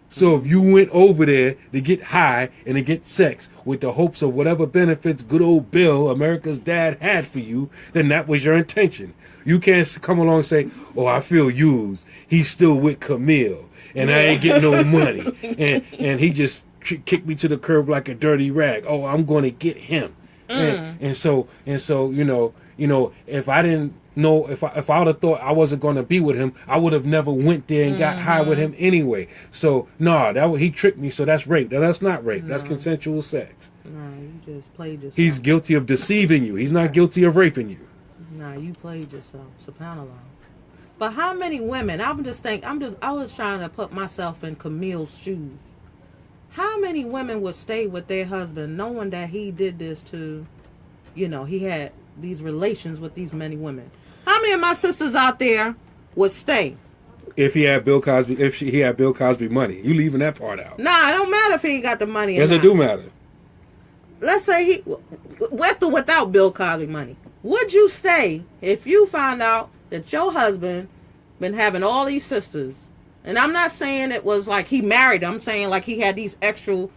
So if you went over there to get high and to get sex with the hopes of whatever benefits good old Bill, America's dad, had for you, then that was your intention. You can't come along and say, oh, I feel used. He's still with Camille and I ain't getting no money. And he just kicked me to the curb like a dirty rag. Oh, I'm going to get him. And so you know, if I didn't know, if I would have thought I wasn't going to be with him, I would have never went there and got high with him anyway. So he tricked me. So that's rape. Now, that's not rape. That's consensual sex. No, you just played yourself. He's guilty of deceiving you. He's not guilty of raping you. No, you played yourself. SubhanAllah. But how many women? I was trying to put myself in Camille's shoes. How many women would stay with their husband knowing that he did this to, he had these relations with these many women? How many of my sisters out there would stay? If he had Bill Cosby money. You leaving that part out. Nah, it don't matter if he ain't got the money. Yes, it do matter. Let's say he, with or without Bill Cosby money. Would you stay if you found out that your husband been having all these sisters? And I'm not saying it was like he married them. I'm saying like he had these extra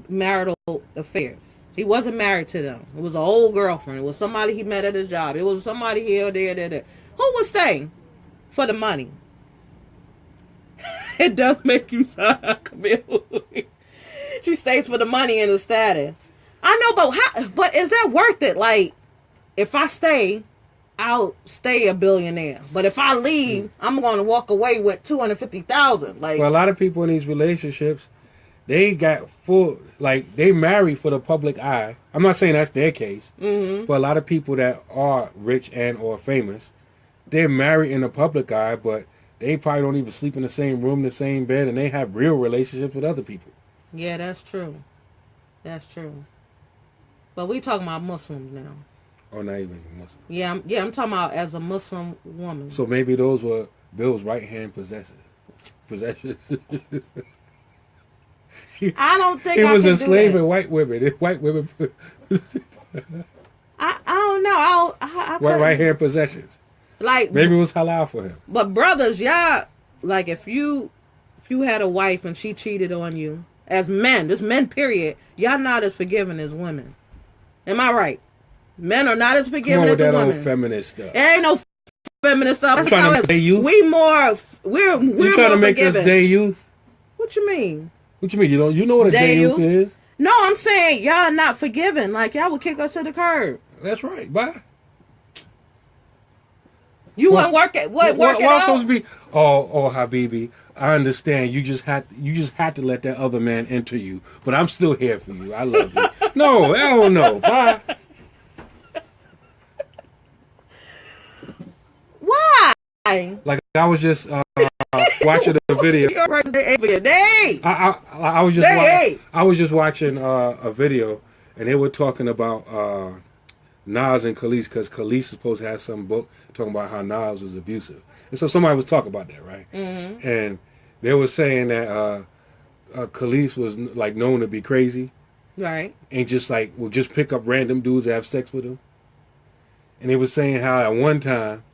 marital affairs. He wasn't married to them. It was an old girlfriend. It was somebody he met at his job. It was somebody here, there. Who would stay for the money? It does make you sound, Camille. She stays for the money and the status. I know, but is that worth it? Like, if I stay, I'll stay a billionaire. But if I leave, I'm going to walk away with $250,000. Like, well, a lot of people in these relationships, they got they marry for the public eye. I'm not saying that's their case, but a lot of people that are rich and or famous, they're married in the public eye, but they probably don't even sleep in the same room, the same bed, and they have real relationships with other people. Yeah, that's true. That's true. But we talking about Muslims now. Oh, not even Muslim. Yeah, I'm talking about as a Muslim woman. So maybe those were Bill's right-hand possessions. I don't think he I was can a slave do in white women. White women. I don't know. I right-hand possessions. Like, maybe it was halal for him. But brothers, y'all, like if you had a wife and she cheated on you, as men, this men period, y'all not as forgiving as women. Am I right? Men are not as forgiving as women. Come on with that old feminist stuff. There ain't no feminist stuff. I'm trying to make youth. We're more you trying to make forgiving. us day youth? What you mean? What you mean? You know what a day youth is? No, I'm saying y'all not forgiving. Like y'all would kick us to the curb. That's right. Bye. You wouldn't work it. Work it out? Supposed to be? Oh, Habibi. I understand. You just had to let that other man enter you, but I'm still here for you. I love you. No, hell no. Bye. Why? Like I was just watching a video. I was just watching a video, and they were talking about Nas and Khalees, because Khalees is supposed to have some book talking about how Nas was abusive, and so somebody was talking about that, right? Mm-hmm. And they were saying that Khalees was like known to be crazy, right? And just like would just pick up random dudes to have sex with him. And they were saying how at one time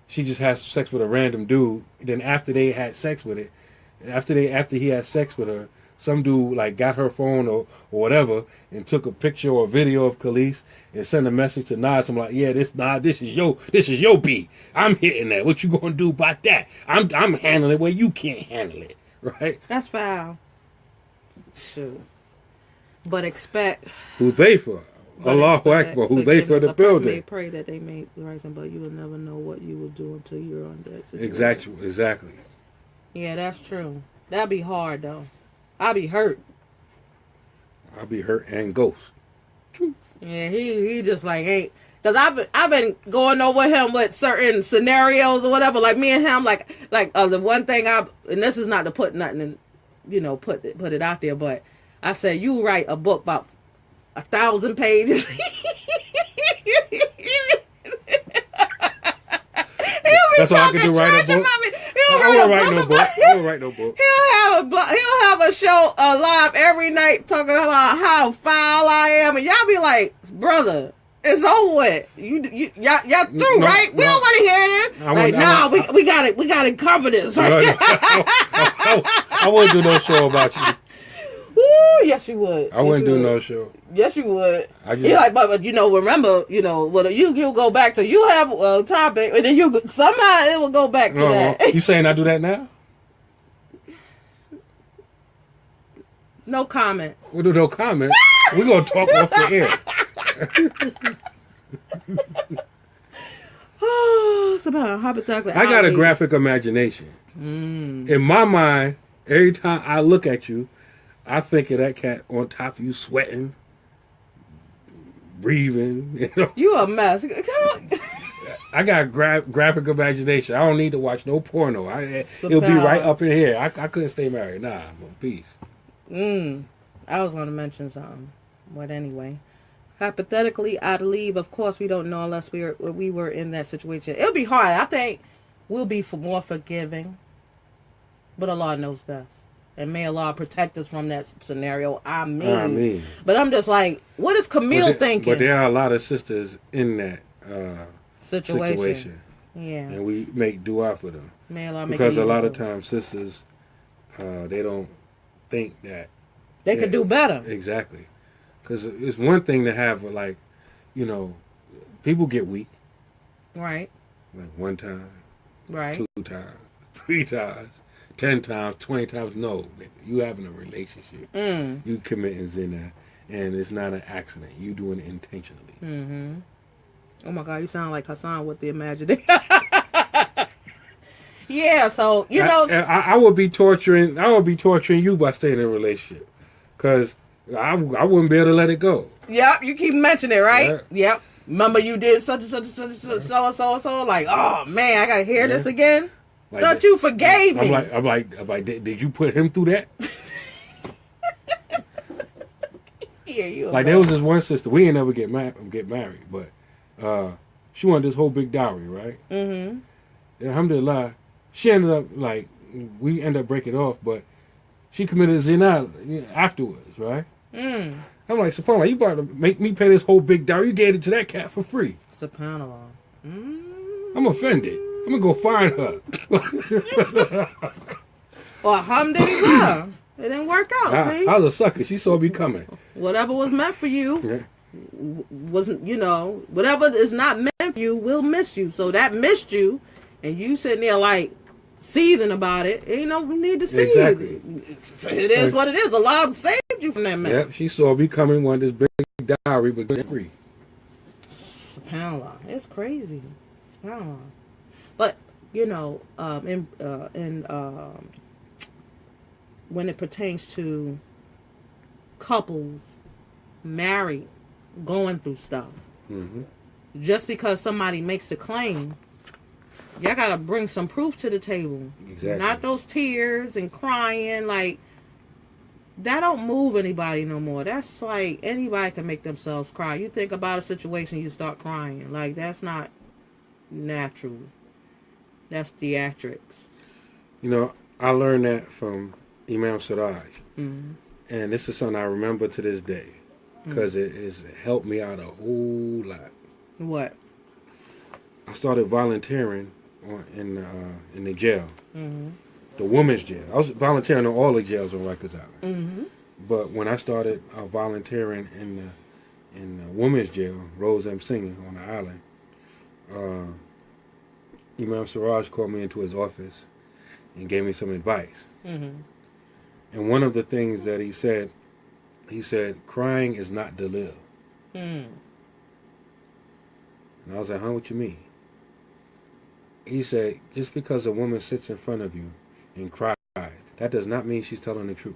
she just had sex with a random dude. Then after they had sex with it, after he had sex with her, some dude like got her phone or whatever and took a picture or a video of Khalees and sent a message to Nas. I'm like, yeah, this is your beat. I'm hitting that. What you gonna do about that? I'm handling it where you can't handle it, right? That's foul. Shoot. But expect who's they for? Allahu Akbar. Who's they for the building? May pray that they may rise, but you will never know what you will do until you're on that situation. Exactly. Yeah, that's true. That'd be hard though. I'd be hurt. I'll be hurt and ghost. Yeah, he just like ain't. Cause I've been going over him with certain scenarios or whatever. Like me and him, the one thing and this is not to put nothing in, put it out there, but I said you write a book about 1,000 pages. That's all I can do. Write a book. I won't write no book. I won't write no book. He'll have a show live every night talking about how foul I am, and y'all be like, brother, it's over with. Y'all through, right? We don't want to hear this. We gotta cover this. Right? I wouldn't do no show about you. Ooh, yes you would. I wouldn't do no show. Yes you would. You're like, but remember, what you go back to. You have a topic, and then somehow it will go back to that. You saying I do that now? No comment. We'll do no comment. We're gonna talk off the air. Somehow, hypothetically, I got a graphic imagination. In my mind, every time I look at you, I think of that cat on top of you, sweating, breathing. You a mess. I got graphic imagination. I don't need to watch no porno. It'll be right up in here. I couldn't stay married. Nah, peace. I was gonna mention something, but anyway. Hypothetically, I'd leave. Of course, we don't know unless we were in that situation. It'll be hard. I think we'll be more forgiving, but Allah knows best, and may Allah protect us from that scenario. I mean. But I'm just like, what is Camille thinking? But there are a lot of sisters in that situation. Yeah, and we make dua for them. May Allah make because a lot of times sisters, they don't think that they could do better. Exactly. Because it's one thing to have, people get weak. Right. Like one time. Right. 2 times. 3 times. 10 times. 20 times. No. You having a relationship. You committing zina. And it's not an accident. You doing it intentionally. Mm-hmm. Oh my God, you sound like Hassan with the imagination. Yeah, so, I would be torturing you by staying in a relationship. Because I wouldn't be able to let it go. Yep, you keep mentioning it, right? Yep. Remember you did such and such and such and so and so and so. Like, oh man, I gotta hear this again. Like Thought you forgave me. I'm like, did you put him through that? Yeah, you. Like there was this one sister. We ain't never get married, but she wanted this whole big dowry, right? Mm-hmm. Alhamdulillah, she ended up we ended up breaking off, but she committed zina afterwards, right? I'm like, SubhanAllah, you about to make me pay this whole big dowry? You gave it to that cat for free. SubhanAllah. I'm offended. I'm gonna go find her. Well, alhamdulillah, it didn't work out. See, I was a sucker. She saw me coming. Whatever was meant for you wasn't. Whatever is not meant for you will miss you. So that missed you, and you sitting there like seething about it. Ain't no need to see exactly. It is what it is. Allah saved you from that man. Yep, she saw me coming, wanted this big dowry, but couldn't agree. SubhanAllah, it's crazy. SubhanAllah. But when it pertains to couples married going through stuff, just because somebody makes a claim, y'all gotta bring some proof to the table. Exactly. Not those tears and crying. Like, that don't move anybody no more. That's like anybody can make themselves cry. You think about a situation, you start crying. Like, that's not natural. That's theatrics. I learned that from Imam Siraj. And this is something I remember to this day. Because it has helped me out a whole lot. What? I started volunteering in the jail. The women's jail. I was volunteering in all the jails on Rikers Island. But when I started volunteering in the women's jail, Rose M. Singh on the island, Imam Siraj called me into his office and gave me some advice. And one of the things that he said, crying is not dalil. And I was like, what you mean? He said, just because a woman sits in front of you and cried. That does not mean she's telling the truth.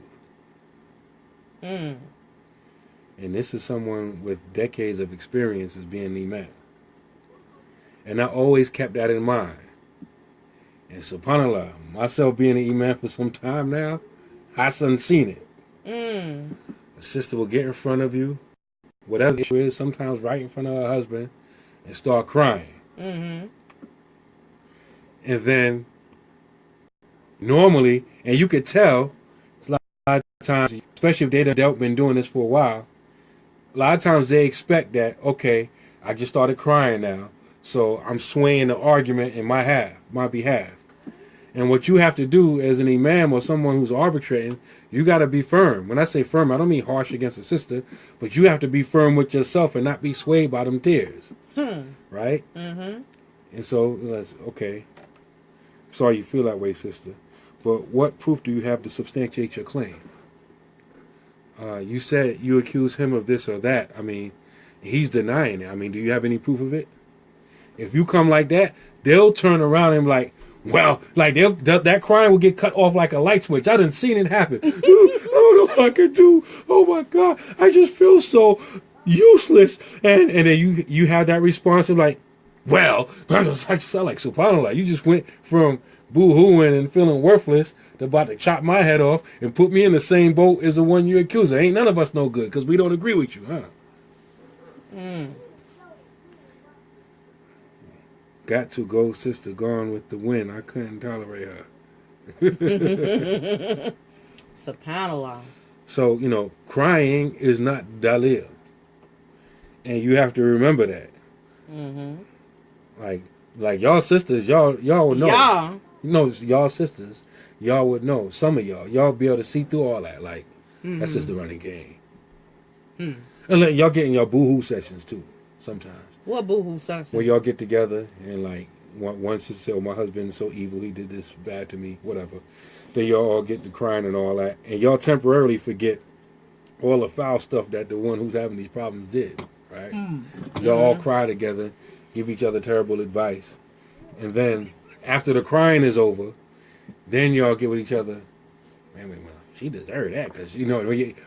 Mm. And this is someone with decades of experience as being an imam. And I always kept that in mind. And subhanAllah, myself being an imam for some time now, I done seen it. Mm. A sister will get in front of you, whatever the issue is, sometimes right in front of her husband, and start crying. Mm-hmm. And then, normally, and you could tell, a lot of times, especially if they've been doing this for a while, a lot of times they expect that, okay, I just started crying now, so I'm swaying the argument in my behalf. And what you have to do as an imam or someone who's arbitrating, you got to be firm. When I say firm, I don't mean harsh against a sister, but you have to be firm with yourself and not be swayed by them tears. Right? Mm-hmm. And so, okay, sorry you feel that way, sister, but what proof do you have to substantiate your claim? You said you accuse him of this or that. I mean, he's denying it. I mean, do you have any proof of it? If you come like that, they'll turn around and be like, well, like that crying will get cut off like a light switch. I done seen it happen. I don't know what I can do. Oh my God, I just feel so useless. And then you have that response of like, well, I sound like subhanAllah. You just went from boo-hooing and feeling worthless to about to chop my head off and put me in the same boat as the one you accuse of. Ain't none of us no good because we don't agree with you, huh? Mm. Got to go, sister, gone with the wind. I couldn't tolerate her. SubhanAllah. So, crying is not dalil. And you have to remember that. Mm-hmm. Like y'all sisters, y'all would know. Yeah. Y'all sisters, y'all would know. Some of y'all be able to see through all that. Like, that's just the running game. And like, y'all get in your boohoo sessions too, sometimes. What boohoo session? Where y'all get together and like one sister said, "Oh, my husband is so evil, he did this bad to me," whatever. Then y'all all get to crying and all that, and y'all temporarily forget all the foul stuff that the one who's having these problems did, right? Y'all all cry together, give each other terrible advice, and then after the crying is over, then y'all get with each other. Man, well, she deserved that because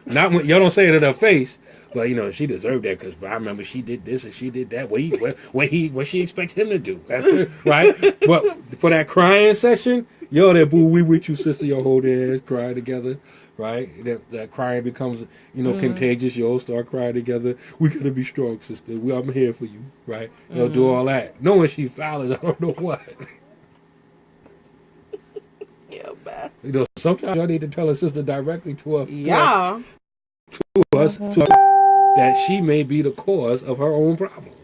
not when y'all don't say it in her face. But she deserved that because I remember she did this and she did that. What she expect him to do, right? But for that crying session, that boo, we with you, sister. Y'all hold their hands, cry together, right? That crying becomes contagious. Y'all start crying together. We gotta be strong, sister. I'm here for you, right? They'll do all that, knowing she foul as I don't know what. Yeah, man. Sometimes y'all need to tell a sister directly to her. Yeah. To us. That she may be the cause of her own problem.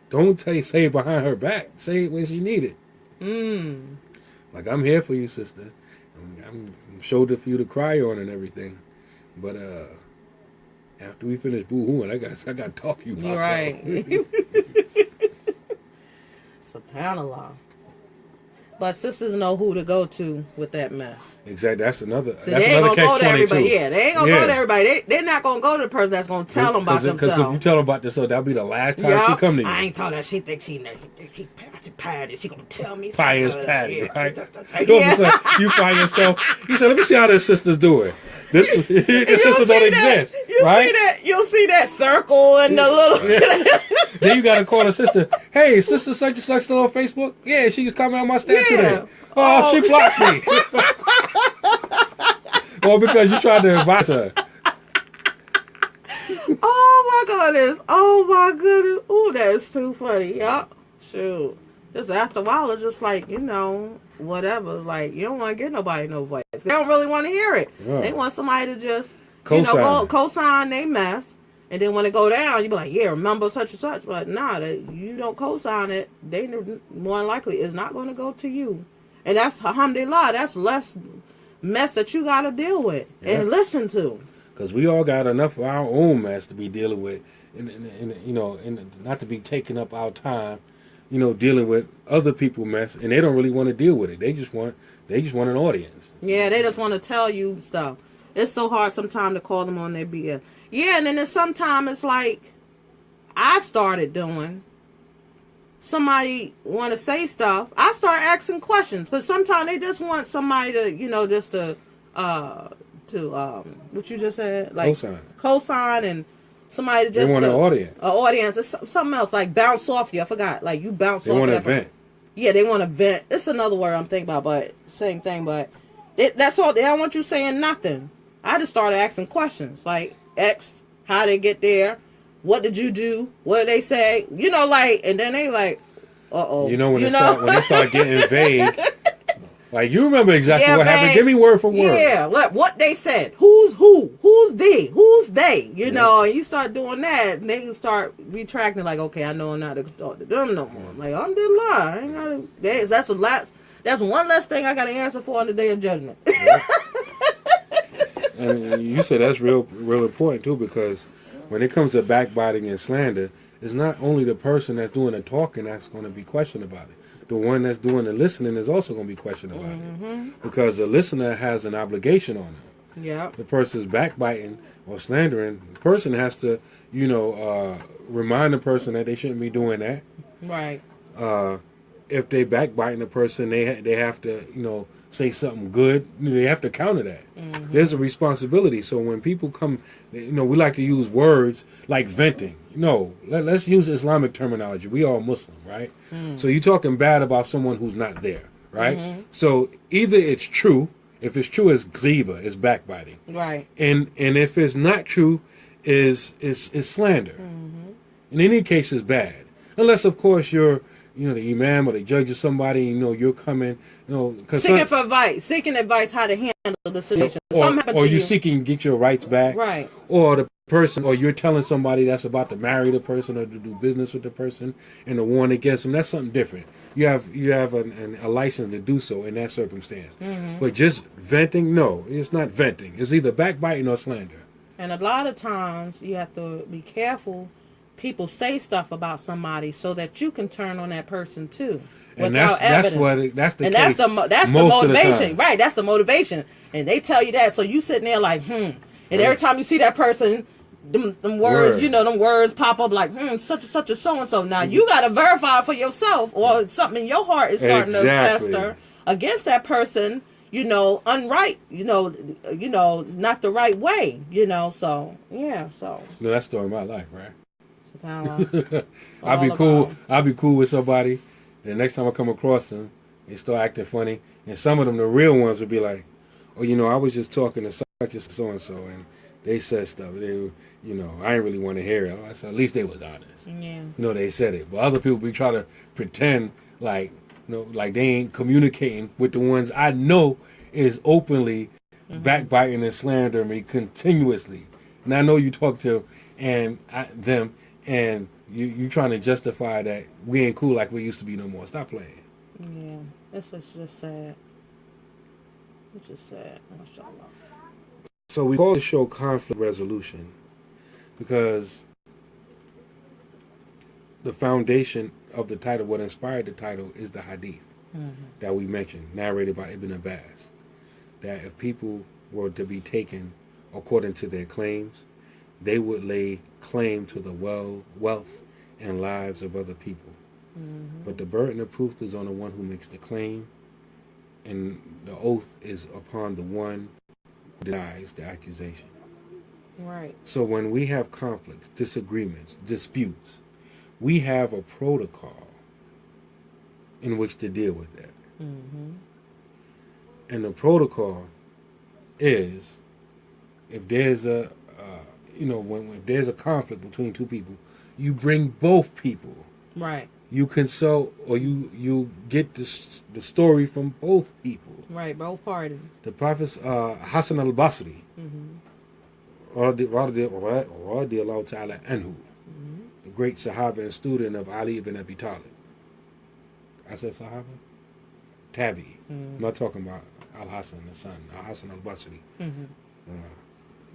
Don't say it behind her back. Say it when she need it. Like, I'm here for you, sister. I'm shoulder for you to cry on and everything. But after we finish boo-hooing, I got to talk to you about something. SubhanAllah. But sisters know who to go to with that mess. Exactly. That's another. So they ain't gonna go to everybody. Yeah, they ain't gonna go to everybody. They're not gonna go to the person that's gonna tell them about themselves. Because if you tell them about this, so that'll be the last time she come to you. I ain't told her. She thinks she Patty. She gonna tell me. Pious Patty, right? You find yourself. You say, let me see how this sister's doing. This sister don't exist, right? You'll see that circle and the little. Then you gotta call the sister. Hey, sister such and such still on Facebook? Yeah, she just commented on my stat today. Oh, she blocked me. Or because you tried to advise her. Oh my goodness. Oh, that's too funny. Yup. Shoot. Just after a while, it's just like, whatever. Like, you don't want to get nobody no voice. They don't really want to hear it. Yeah. They want somebody to just, co-sign they mess. And then when it go down, you be like, yeah, remember such and such. But nah, you don't co-sign it. They more than likely is not going to go to you. And that's, alhamdulillah, that's less mess that you got to deal with and listen to. Because we all got enough of our own mess to be dealing with, and not to be taking up our time, dealing with other people's mess, and they don't really want to deal with it. They just want an audience. Yeah, they just want to tell you stuff. It's so hard sometimes to call them on their BS. Yeah, and then sometimes it's like I started doing. somebody want to say stuff, I start asking questions. But sometimes they just want somebody to, just to what you just said, like cosign and somebody to just they want an audience, or something else, like bounce off you. I forgot, like you bounce. They off want to vent. Yeah, they want to vent. It's another word I'm thinking about, but same thing. But that's all. They don't want you saying nothing. I just started asking questions, like X, how they get there, what did you do, what did they say, and then they like, uh-oh. When they start getting vague, like you remember exactly what happened. Give me word for word. Yeah, like what they said. Who's who? Who's they? And you start doing that, and they start retracting. Like, okay, I know I'm not to talk to them no more. Like, I'm just lying. That's one less thing I got to answer for on the day of judgment. Yeah. And you say that's real important too, because when it comes to backbiting and slander, it's not only the person that's doing the talking that's going to be questioned about it. The one that's doing the listening is also going to be questioned about it, because the listener has an obligation on it. Yeah. The person's backbiting or slandering, the person has to, remind the person that they shouldn't be doing that. Right. If they backbiting the person, they have to, say something good. They have to counter that. There's a responsibility. So when people come, we like to use words like venting. No, let's use Islamic terminology. We all Muslim, right? So you're talking bad about someone who's not there, right? So either it's true. If it's true, it's ghiba, it's backbiting. Right. And if it's not true, is slander. In any case, it's bad. Unless, of course, you're the imam or the judge or somebody, you're coming, seeking advice how to handle the situation. Or you're seeking to get your rights back. Right. Or the person, or you're telling somebody that's about to marry the person or to do business with the person and to warn against them. That's something different. You have a license to do so in that circumstance. But just venting, no, it's not venting. It's either backbiting or slander. And a lot of times you have to be careful. People say stuff about somebody so that you can turn on that person too. And that's the and case. That's the motivation, right? That's the motivation, and they tell you that, so you sitting there like, and every time you see that person, them words, them words pop up like, such a so and so. Now you got to verify for yourself, or something in your heart is starting to fester against that person. Unright. Not the right way. So yeah. So. No, that's the story of my life, right? I'll be cool with somebody. The next time I come across them, they start acting funny, and some of them, the real ones, would be like, "Oh, I was just talking to such and so and so, and they said stuff. They, I didn't really want to hear it." I said, "At least they was honest. Yeah. They said it." But other people be trying to pretend like, like they ain't communicating with the ones I know is openly backbiting and slandering me continuously, and I know you talk to them. And you trying to justify that we ain't cool like we used to be no more. Stop playing. Yeah, it's just sad. It's just sad. Mashallah. So we call the show Conflict Resolution because the foundation of the title, what inspired the title, is the hadith that we mentioned, narrated by Ibn Abbas, that if people were to be taken according to their claims, they would lay claim to the wealth and lives of other people. But the burden of proof is on the one who makes the claim, and the oath is upon the one who denies the accusation. Right. So when we have conflicts, disagreements, disputes, we have a protocol in which to deal with that. And the protocol is, if there's when there's a conflict between two people, you bring both people. Right. You consult, or you get the story from both people. Right, both parties. The Prophet Hassan al-Basri, radiallahu ta'ala anhu, the great Sahaba and student of Ali ibn Abi Talib. I said Sahaba? Tabi. I'm not talking about Al-Hassan, the son. Al-Hassan al-Basri.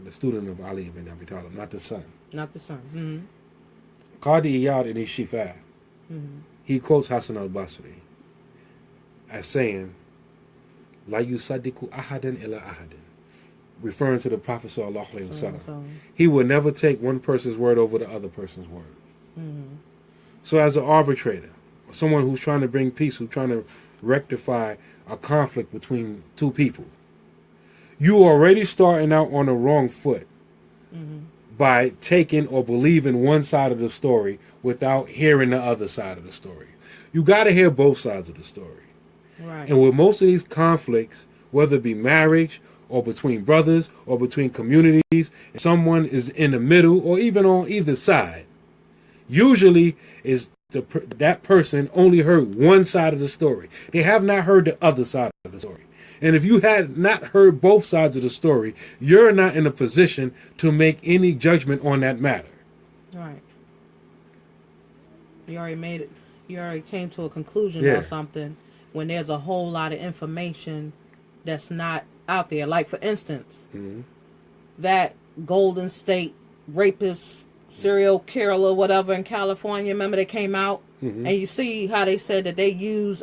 The student of Ali ibn Abi Talib, not the son. Not the son. Qadi Iyad in his Shifa, he quotes Hassan al-Basri as saying, La yusaddiku ahadan ila ahadan, referring to the Prophet sallallahu alaihi wasallam. He would never take one person's word over the other person's word. So as an arbitrator, someone who's trying to bring peace, who's trying to rectify a conflict between two people, you already starting out on the wrong foot by taking or believing one side of the story without hearing the other side of the story. You got to hear both sides of the story. Right. And with most of these conflicts, whether it be marriage or between brothers or between communities, if someone is in the middle or even on either side, usually is that person only heard one side of the story. They have not heard the other side of the story. And if you had not heard both sides of the story, you're not in a position to make any judgment on that matter. Right. You already made it. You already came to a conclusion Yeah. on something when there's a whole lot of information that's not out there. Like, for instance, that Golden State rapist, serial killer, whatever in California, remember they came out? And you see how they said that they use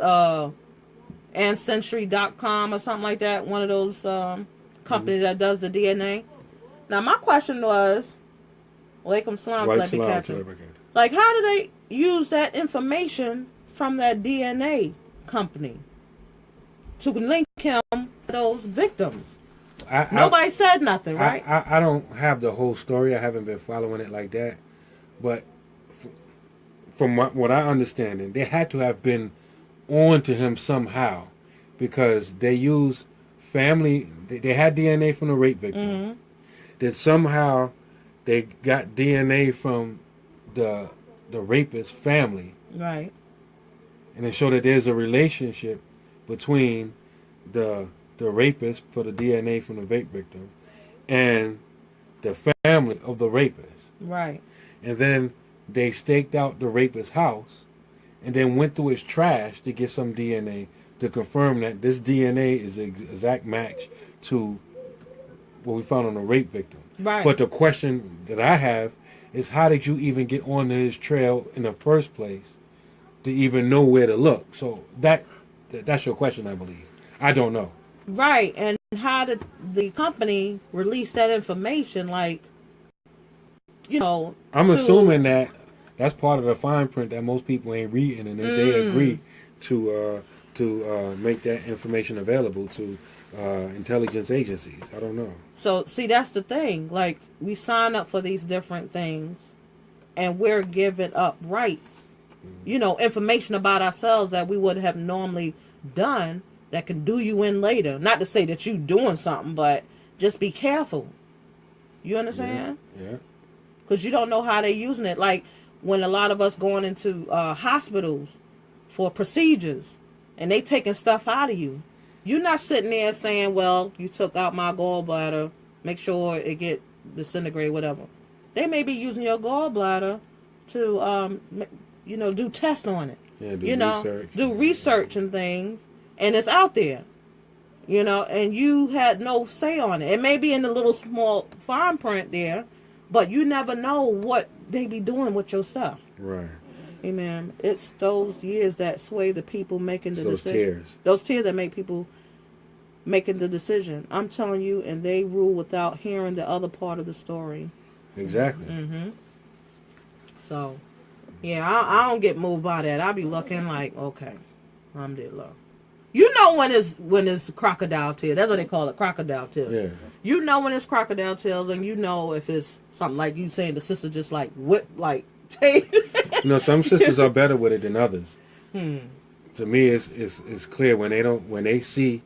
Ancestry.com or something like that, one of those companies that does the DNA. Now, my question was, Walaikum Salam, like, how do they use that information from that DNA company to link him to those victims? Nobody said nothing, right? I don't have the whole story. I haven't been following it like that. But from what I understand, they had to have been on to him somehow, because they used family. They had DNA from the rape victim. Then somehow they got DNA from the rapist's family, Right. and it showed that there's a relationship between the rapist for the DNA from the rape victim and the family of the rapist. Right. And then they staked out the rapist's house and then went through his trash to get some DNA to confirm that this DNA is the exact match to what we found on the rape victim. Right. But the question that I have is, how did you even get onto his trail in the first place to even know where to look? So that's your question, I believe. I don't know. Right. And how did the company release that information? Like, I'm assuming that that's part of the fine print that most people ain't reading, and they agree to make that information available to intelligence agencies. I don't know. So, see, that's the thing. Like, we sign up for these different things, and we're giving up rights. Information about ourselves that we would have normally done that can do you in later. Not to say that you doing something, but just be careful. You understand? Yeah. Because you don't know how they're using it. Like, when a lot of us going into hospitals for procedures, and they taking stuff out of you. You're not sitting there saying, well, you took out my gallbladder, make sure it get disintegrated, whatever. They may be using your gallbladder to, do tests on it. Yeah, research. Do research and things, and it's out there. And you had no say on it. It may be in the little small fine print there, but you never know what they be doing with your stuff. Right. Amen. It's those years that sway the people making the decision. Tears. Those tears that make people making the decision. I'm telling you, and they rule without hearing the other part of the story. Exactly. So, yeah, I don't get moved by that. I be looking like, okay, I'm dead low. You know when it's crocodile tears. That's what they call it, crocodile tears. Yeah. You know when it's crocodile tears, and you know if it's something like you saying the sister just like whip like. Some sisters are better with it than others. To me, it's clear when they see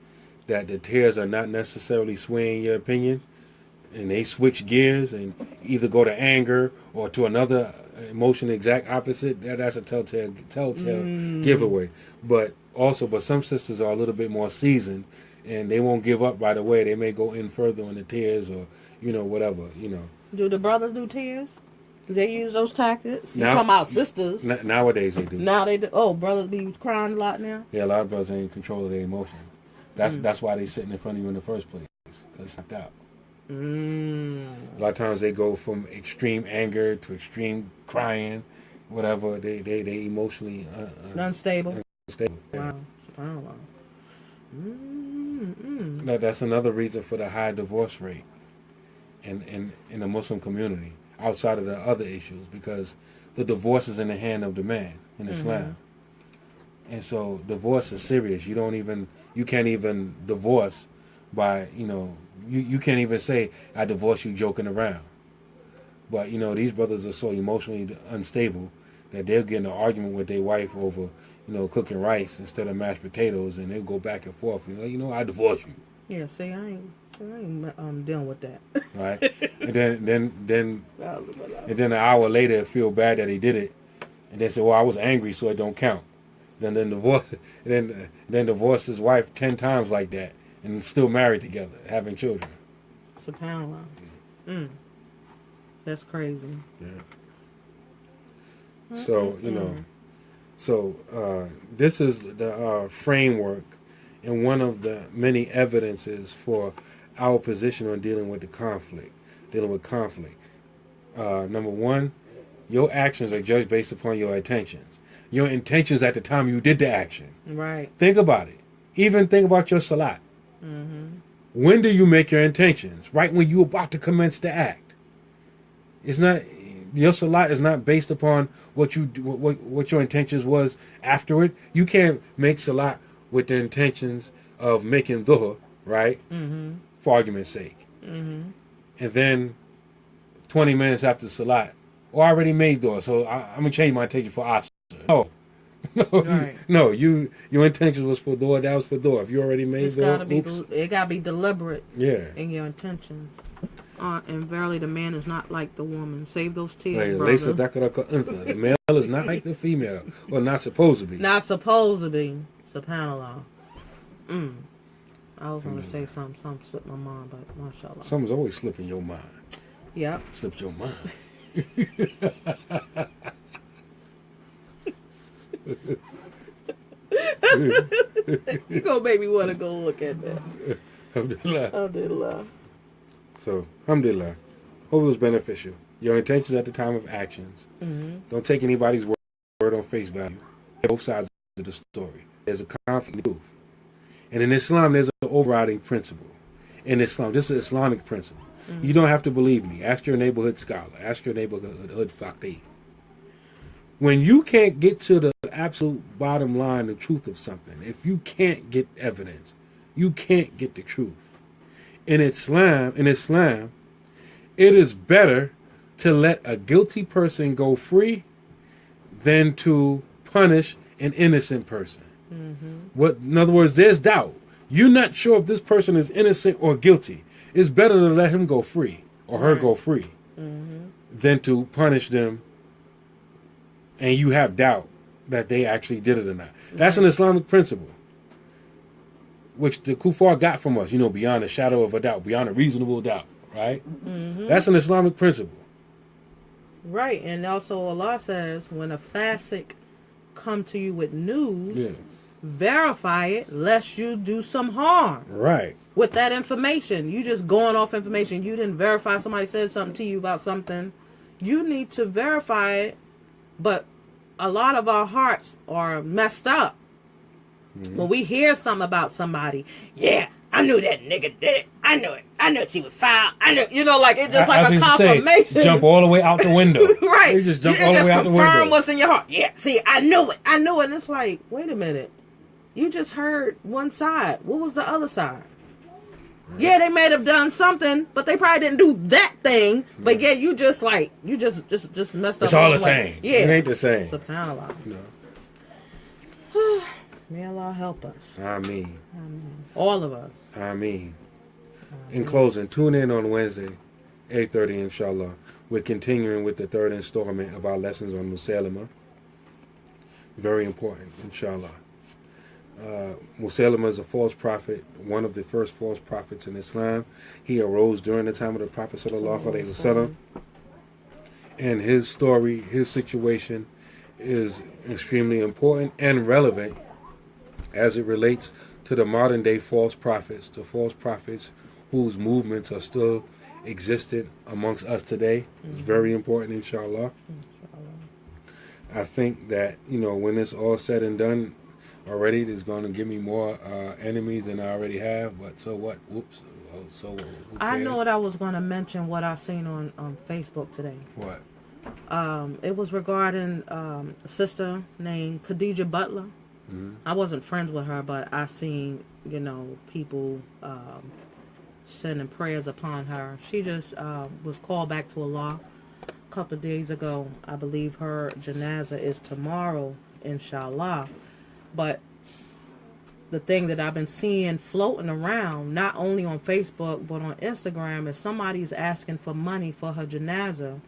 that the tears are not necessarily swaying your opinion, and they switch gears and either go to anger or to another emotion exact opposite. That's a telltale giveaway. But some sisters are a little bit more seasoned, and they won't give up right away. They may go in further on the tears or whatever. Do the brothers do tears? Do they use those tactics? You talking about sisters? Nowadays they do. Now they do. Oh, brothers be crying a lot now? Yeah, a lot of brothers ain't in control of their emotion. That's why they sitting in front of you in the first place. Because it's knocked out. A lot of times they go from extreme anger to extreme crying, whatever. They emotionally unstable. Yeah. Wow. SubhanAllah. Now, that's another reason for the high divorce rate in the Muslim community, outside of the other issues, because the divorce is in the hand of the man in Islam. And so divorce is serious. You can't even divorce by, you can't even say, I divorce you joking around. But, these brothers are so emotionally unstable that they'll get in an argument with their wife over, cooking rice instead of mashed potatoes, and they'll go back and forth. I divorce you. Yeah, see, I ain't dealing with that. Right? And then an hour later, feel bad that he did it, and then say, "Well, I was angry, so it don't count." Then divorce his wife 10 times like that, and still married together, having children. SubhanAllah. That's crazy. Yeah. So this is the framework and one of the many evidences for our position on dealing with conflict. Number one, your actions are judged based upon your intentions. Your intentions at the time you did the action. Right. Think about it. Even think about your salat. When do you make your intentions? Right when you're about to commence the act. It's not, your salat is not based upon what your intentions was afterward. You can't make salat with the intentions of making dhuhr, right? For argument's sake. And then 20 minutes after salat, I already made dhuhr, so I'm going to change my intention for asr. No, your intention was for dhuhr, that was for dhuhr. If you already made dhuhr, it got to be deliberate. Yeah. In your intentions. And verily, the man is not like the woman. Save those tears, brother. The male is not like the female. Well, not supposed to be. Not supposed to be. SubhanAllah. I was going to say something slipped my mind, but mashallah. Something's always slipping your mind. Yep. Slipped your mind. You gonna make me want to go look at that. Alhamdulillah. So, alhamdulillah. Hope it was beneficial. Your intentions at the time of actions. Don't take anybody's word on face value. Both sides of the story. There's a conflict in truth. And in Islam, there's an overriding principle. In Islam, this is an Islamic principle. You don't have to believe me. Ask your neighborhood scholar. Ask your neighborhood faqih. When you can't get to the absolute bottom line, the truth of something, if you can't get evidence, you can't get the truth. In Islam, it is better to let a guilty person go free than to punish an innocent person. In other words, there's doubt. You're not sure if this person is innocent or guilty. It's better to let him go free or her go free than to punish them and you have doubt that they actually did it or not. That's an Islamic principle, which the kuffar got from us, beyond a shadow of a doubt, beyond a reasonable doubt, right? That's an Islamic principle. Right, and also Allah says, when a fasik come to you with news, verify it, lest you do some harm. Right. With that information. You just going off information. You didn't verify somebody said something to you about something. You need to verify it. But a lot of our hearts are messed up. When we hear something about somebody, I knew that nigga did it. I knew it. I knew she was foul. I knew, it's just like a confirmation. Say, jump all the way out the window. Right. You just jump all the way out the window. Confirm what's in your heart. Yeah, see, I knew it. And it's like, wait a minute. You just heard one side. What was the other side? Yeah, they may have done something, but they probably didn't do that thing. But you just messed up. It's all the same. Yeah. It ain't the same. SubhanAllah. No. May Allah help us. Ameen. All of us. Ameen. In closing, tune in on Wednesday, 8:30, inshallah. We're continuing with the third installment of our lessons on Musaylima. Very important, inshallah. Musaylima is a false prophet, one of the first false prophets in Islam. He arose during the time of the Prophet sallallahu alaihi wasallam, and his story, his situation, is extremely important and relevant as it relates to the modern day false prophets, the false prophets whose movements are still existent amongst us today. It's very important, inshallah. I think that when it's all said and done. Already, there's going to give me more enemies than I already have. But so what? Whoops. So who cares? I know what I was going to mention. What I seen on Facebook today. What? It was regarding a sister named Khadija Butler. I wasn't friends with her, but I seen, people sending prayers upon her. She just was called back to Allah a couple of days ago. I believe her janazah is tomorrow, inshallah. But the thing that I've been seeing floating around, not only on Facebook but on Instagram, is somebody's asking for money for her janazah,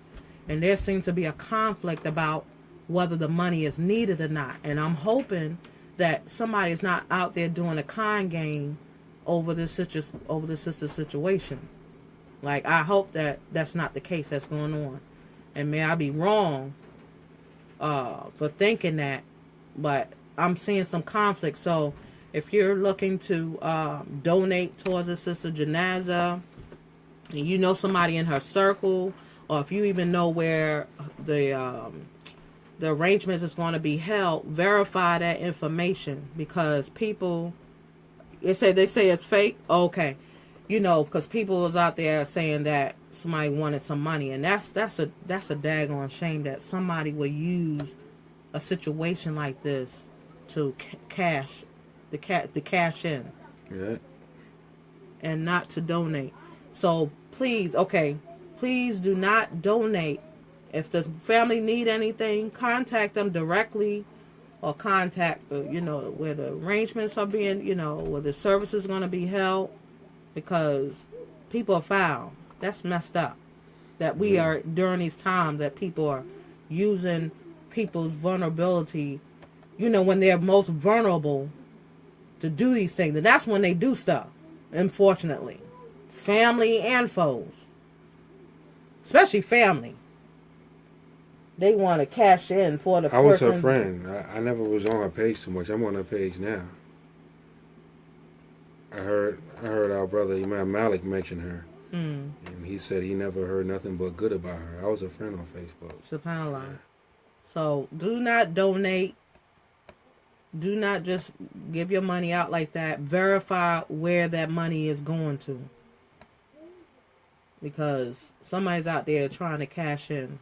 and there seems to be a conflict about whether the money is needed or not. And I'm hoping that somebody is not out there doing a con game over the sister's situation. Like, I hope that that's not the case that's going on, and may I be wrong for thinking that, but I'm seeing some conflict. So if you're looking to donate towards a sister janazah, and you know somebody in her circle, or if you even know where the arrangements is going to be held, verify that information, because people, they say it's fake. Okay, because people was out there saying that somebody wanted some money, and that's a daggone shame that somebody would use a situation like this to cash in, Yeah. and not to donate. So please do not donate. If the family need anything, contact them directly, or contact where the arrangements are being, where the service is going to be held, because people are foul. That's messed up. That we are, during these times, that people are using people's vulnerability, when they're most vulnerable, to do these things. And that's when they do stuff, unfortunately. Family and foes. Especially family. They want to cash in for the person. I was her friend. I never was on her page too much. I'm on her page now. I heard our brother Imam Malik mention her. And he said he never heard nothing but good about her. I was a friend on Facebook. SubhanAllah. Yeah. So do not donate. Do not just give your money out like that. Verify where that money is going to, because somebody's out there trying to cash in.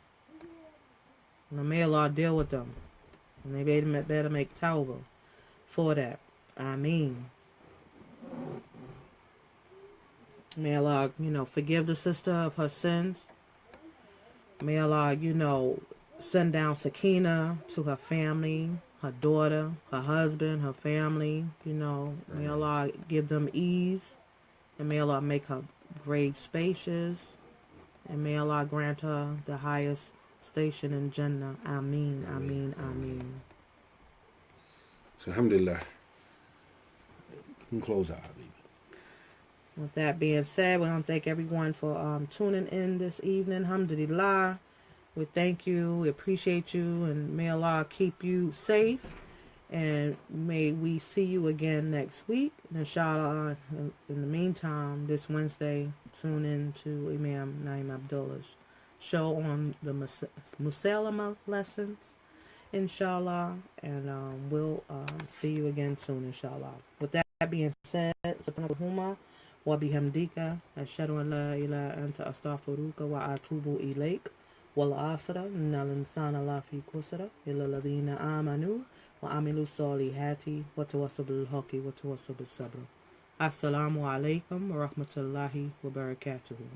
And may Allah deal with them, and they better make tawbah for that. I mean, may Allah, forgive the sister of her sins. May Allah, send down sakina to her family, her daughter, her husband, her family. May Allah give them ease, and may Allah make her grave spacious, and may Allah grant her the highest station in Jannah. Ameen, ameen, ameen. So, alhamdulillah. You can close out, Habibi. With that being said, we want to thank everyone for tuning in this evening. Alhamdulillah. We thank you. We appreciate you. And may Allah keep you safe. And may we see you again next week. Inshallah, in the meantime, this Wednesday, tune in to Imam Naim Abdullah's show on the Musalama lessons, inshallah. And we'll see you again soon, inshallah. With that being said, subhanallah wa bihamdika ashhadu an la ilaha anta astaghfiruka wa atubu ilaik. Wal asra innal insana lafi khusra illa alladhina amanu wa amilu salihati wa tawassaw bil haqqi wa tawassaw bis sabr. Assalamu alaikum wa rahmatullahi wa barakatuhu.